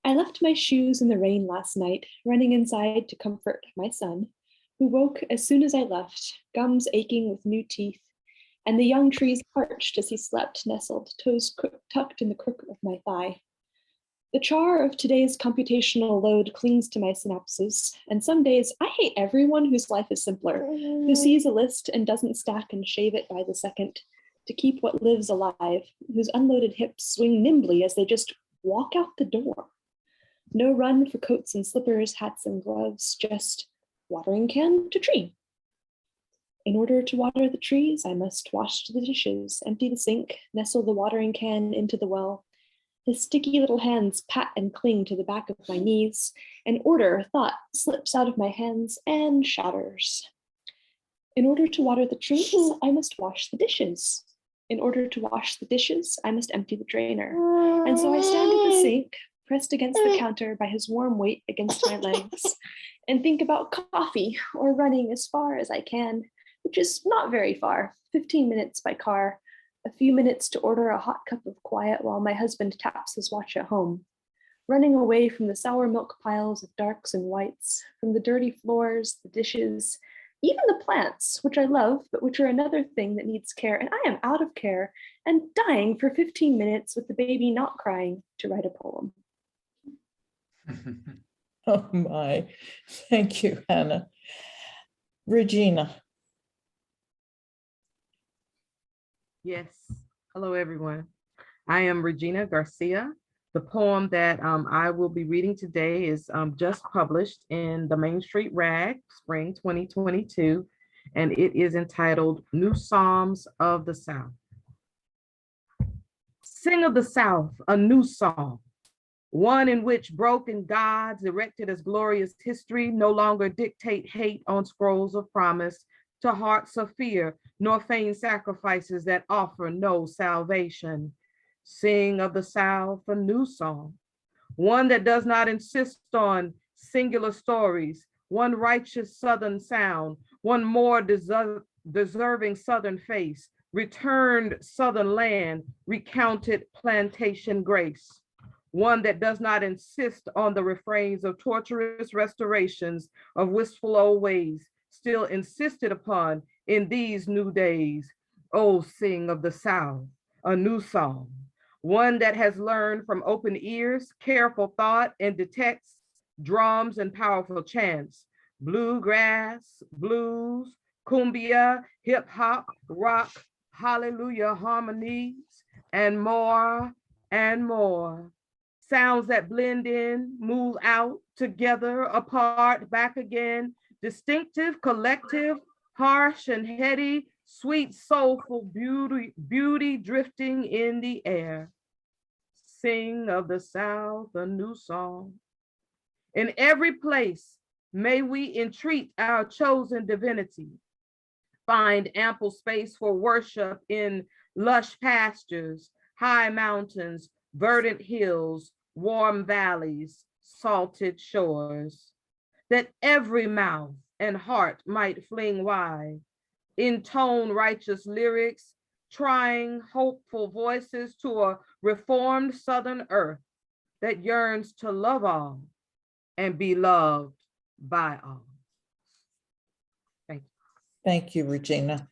I left my shoes in the rain last night, running inside to comfort my son, who woke as soon as I left, gums aching with new teeth, and the young trees parched as he slept, nestled, toes tucked in the crook of my thigh. The char of today's computational load clings to my synapses, and some days I hate everyone whose life is simpler, who sees a list and doesn't stack and shave it by the second to keep what lives alive, whose unloaded hips swing nimbly as they just walk out the door. No run for coats and slippers, hats and gloves, just watering can to tree. In order to water the trees, I must wash the dishes, empty the sink, nestle the watering can into the well. His sticky little hands pat and cling to the back of my knees, and thought slips out of my hands and shatters. In order to water the trees, I must wash the dishes. In order to wash the dishes, I must empty the drainer. And so I stand at the sink, pressed against the counter by his warm weight against my legs, and think about coffee or running as far as I can, which is not very far, 15 minutes by car, a few minutes to order a hot cup of quiet while my husband taps his watch at home, running away from the sour milk piles of darks and whites, from the dirty floors, the dishes, even the plants, which I love, but which are another thing that needs care, and I am out of care and dying for 15 minutes with the baby not crying to write a poem. Oh my, thank you, Hannah. Regina. Yes. Hello, everyone. I am Regina Garcia. The poem that I will be reading today is just published in the Main Street Rag, spring 2022, and it is entitled New Psalms of the South. Sing of the South a new song, one in which broken gods erected as glorious history no longer dictate hate on scrolls of promise to hearts of fear, nor feign sacrifices that offer no salvation. Sing of the South a new song, one that does not insist on singular stories, one righteous Southern sound, one more deserving Southern face, returned Southern land, recounted plantation grace. one that does not insist on the refrains of torturous restorations of wistful old ways, still insisted upon in these new days. Oh, sing of the South, a new song, one that has learned from open ears, careful thought, and detects drums and powerful chants, bluegrass, blues, cumbia, hip hop, rock, hallelujah, harmonies, and more and more. Sounds that blend in, move out, together, apart, back again, distinctive, collective, harsh and heady, sweet, soulful beauty drifting in the air. Sing of the South a new song. In every place, may we entreat our chosen divinity, find ample space for worship in lush pastures, high mountains, verdant hills, warm valleys, salted shores, that every mouth and heart might fling wide, intone righteous lyrics, trying hopeful voices to a reformed Southern earth that yearns to love all and be loved by all. Thank you. Thank you, Regina.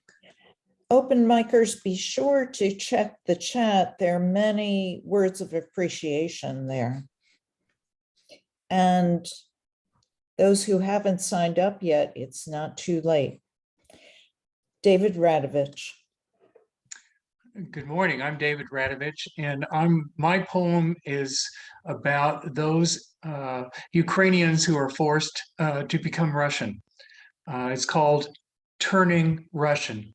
Open micers, be sure to check the chat. There are many words of appreciation there. And those who haven't signed up yet, it's not too late. David Radovich. Good morning, I'm David Radovich, and my poem is about those Ukrainians who are forced to become Russian. It's called Turning Russian.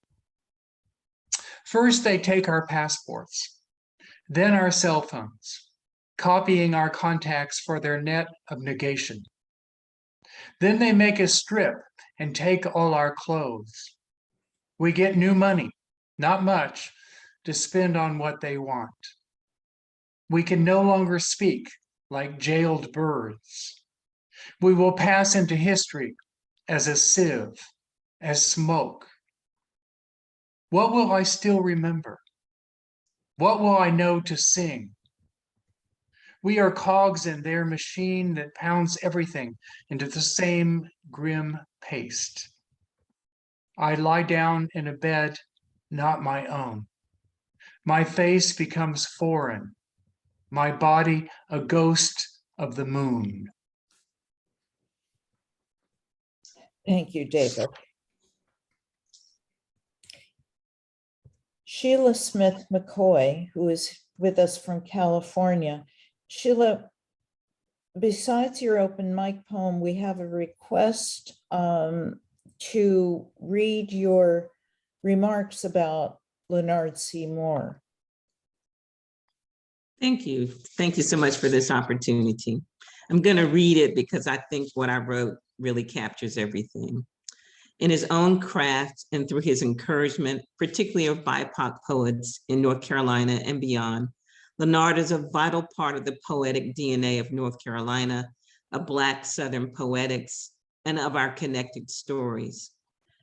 First, they take our passports, then our cell phones, copying our contacts for their net of negation. Then they make us strip and take all our clothes. We get new money, not much, to spend on what they want. We can no longer speak like jailed birds. We will pass into history as a sieve, as smoke. What will I still remember? What will I know to sing? We are cogs in their machine that pounds everything into the same grim paste. I lie down in a bed not my own. My face becomes foreign, my body a ghost of the moon. Thank you, David. Sheila Smith McCoy, who is with us from California. Sheila, besides your open mic poem, we have a request to read your remarks about Lenard C. Moore. Thank you. Thank you so much for this opportunity. I'm going to read it because I think what I wrote really captures everything. In his own craft and through his encouragement, particularly of BIPOC poets in North Carolina and beyond, Lenard is a vital part of the poetic DNA of North Carolina, of Black Southern poetics, and of our connected stories.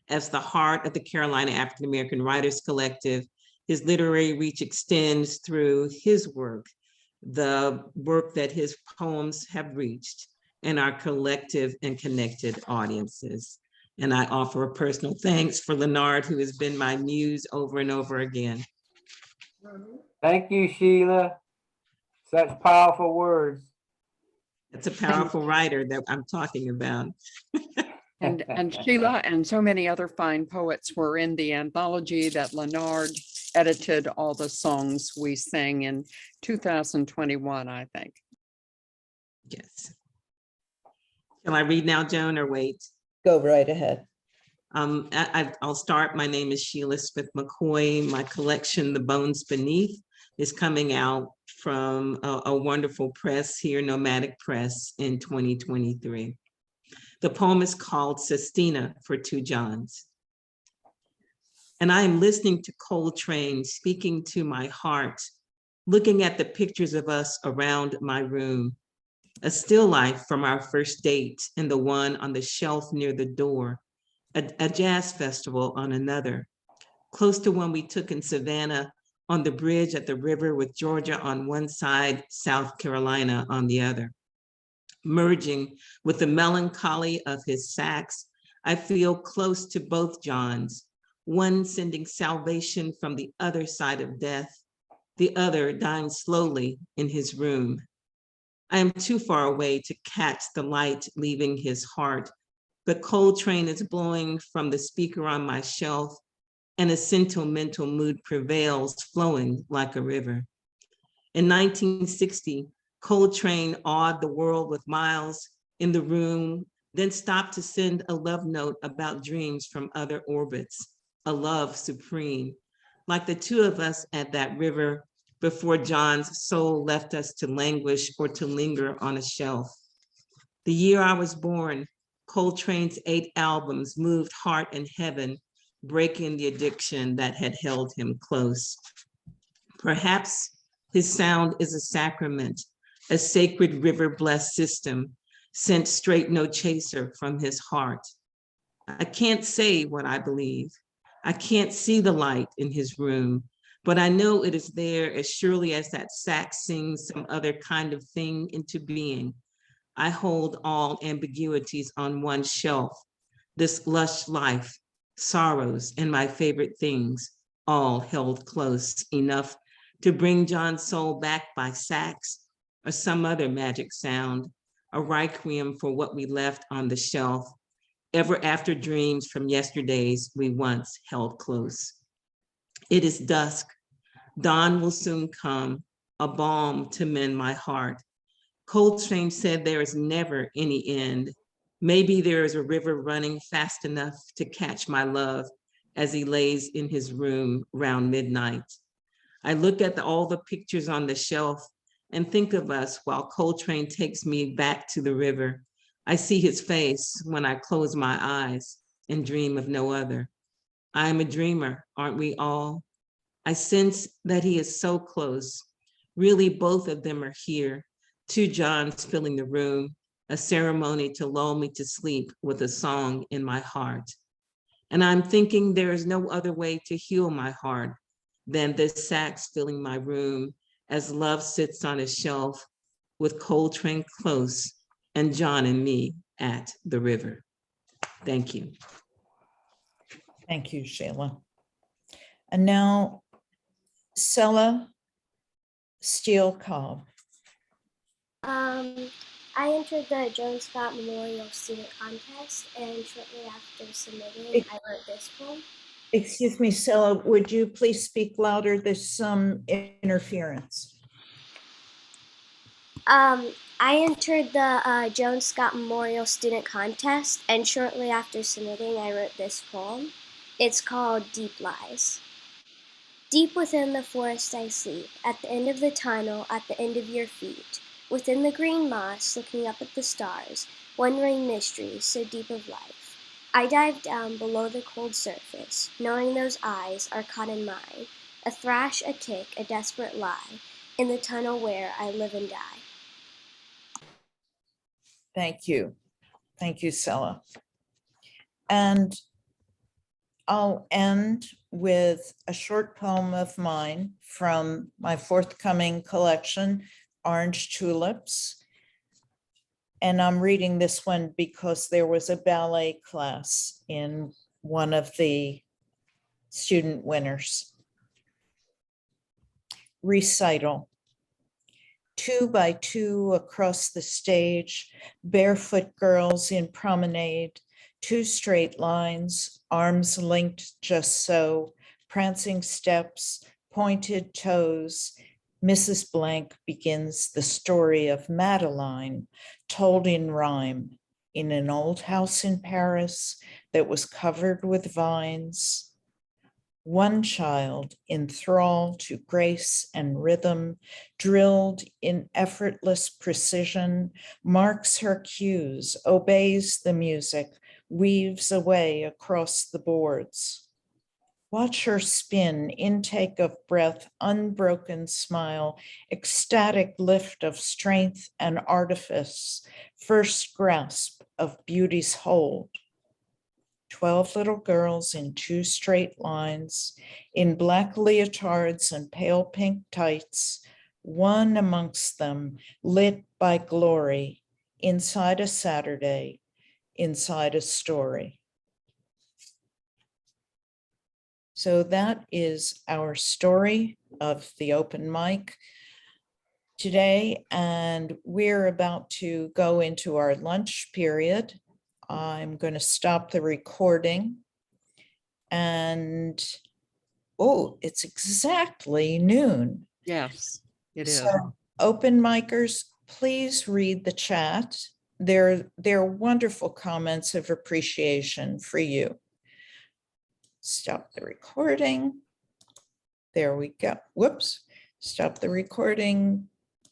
As the heart of the Carolina African American Writers Collective, his literary reach extends through his work, the work that his poems have reached, and our collective and connected audiences. And I offer a personal thanks for Lenard, who has been my muse over and over again. Thank you, Sheila. Such powerful words. It's a powerful writer that I'm talking about. And Sheila and so many other fine poets were in the anthology that Lenard edited all the songs we sang in 2021, I think. Yes. Shall I read now, Joan, or wait? Go right ahead. I'll start. My name is Sheila Smith McCoy. My collection, The Bones Beneath, is coming out from a wonderful press here, Nomadic Press, in 2023. The poem is called Sestina for Two Johns. And I am listening to Coltrane speaking to my heart, looking at the pictures of us around my room, a still life from our first date and the one on the shelf near the door, a jazz festival on another, close to one we took in Savannah on the bridge at the river with Georgia on one side, South Carolina on the other. Merging with the melancholy of his sax, I feel close to both Johns, one sending salvation from the other side of death, the other dying slowly in his room. I am too far away to catch the light leaving his heart. The Coltrane is blowing from the speaker on my shelf, and a sentimental mood prevails, flowing like a river. In 1960, Coltrane awed the world with miles in the room, then stopped to send a love note about dreams from other orbits, a love supreme, like the two of us at that river before John's soul left us to languish or to linger on a shelf. The year I was born, Coltrane's 8 albums moved heart and heaven, breaking the addiction that had held him close. Perhaps his sound is a sacrament, a sacred river-blessed system, sent straight no chaser from his heart. I can't say what I believe. I can't see the light in his room, but I know it is there as surely as that sax sings some other kind of thing into being. I hold all ambiguities on one shelf, this lush life, sorrows, and my favorite things, all held close enough to bring John's soul back by sax or some other magic sound, a requiem for what we left on the shelf, ever after dreams from yesterdays we once held close. It is dusk. Dawn will soon come, a balm to mend my heart. Coltrane said there is never any end. Maybe there is a river running fast enough to catch my love as he lays in his room round midnight. I look at all the pictures on the shelf and think of us while Coltrane takes me back to the river. I see his face when I close my eyes and dream of no other. I am a dreamer, aren't we all? I sense that he is so close. Really, both of them are here. 2 Johns filling the room, a ceremony to lull me to sleep with a song in my heart. And I'm thinking there is no other way to heal my heart than this sax filling my room as love sits on a shelf with Coltrane close and John and me at the river. Thank you. Thank you, Sheila. And now, Sela Steele-Cobb. I entered the Jones Scott Memorial Student Contest, and shortly after submitting, I wrote this poem. Excuse me, Sela, would you please speak louder? There's some interference. I entered the Jones Scott Memorial Student Contest, and shortly after submitting, I wrote this poem. It's called Deep Lies. Deep within the forest I sleep, at the end of the tunnel, at the end of your feet, within the green moss, looking up at the stars, wondering mysteries so deep of life. I dive down below the cold surface, knowing those eyes are caught in mine, a thrash, a kick, a desperate lie, in the tunnel where I live and die. Thank you. Thank you, Sela. And I'll end with a short poem of mine from my forthcoming collection, Orange Tulips. And I'm reading this one because there was a ballet class in one of the student winners. Recital. 2 by 2 across the stage, barefoot girls in promenade, 2 straight lines, arms linked just so, prancing steps, pointed toes. Mrs. Blank begins the story of Madeline, told in rhyme, in an old house in Paris that was covered with vines. One child, in thrall to grace and rhythm, drilled in effortless precision, marks her cues, obeys the music, weaves away across the boards. Watch her spin, intake of breath, unbroken smile, ecstatic lift of strength and artifice, first grasp of beauty's hold. 12 little girls in 2 straight lines, in black leotards and pale pink tights, one amongst them lit by glory, inside a Saturday, inside a story. So that is our story of the open mic today, and we're about to go into our lunch period. I'm going to stop the recording, and oh, it's exactly noon. Yes, it is. So, open micers, please read the chat. They're wonderful comments of appreciation for you. Stop the recording. There we go. Whoops. Stop the recording.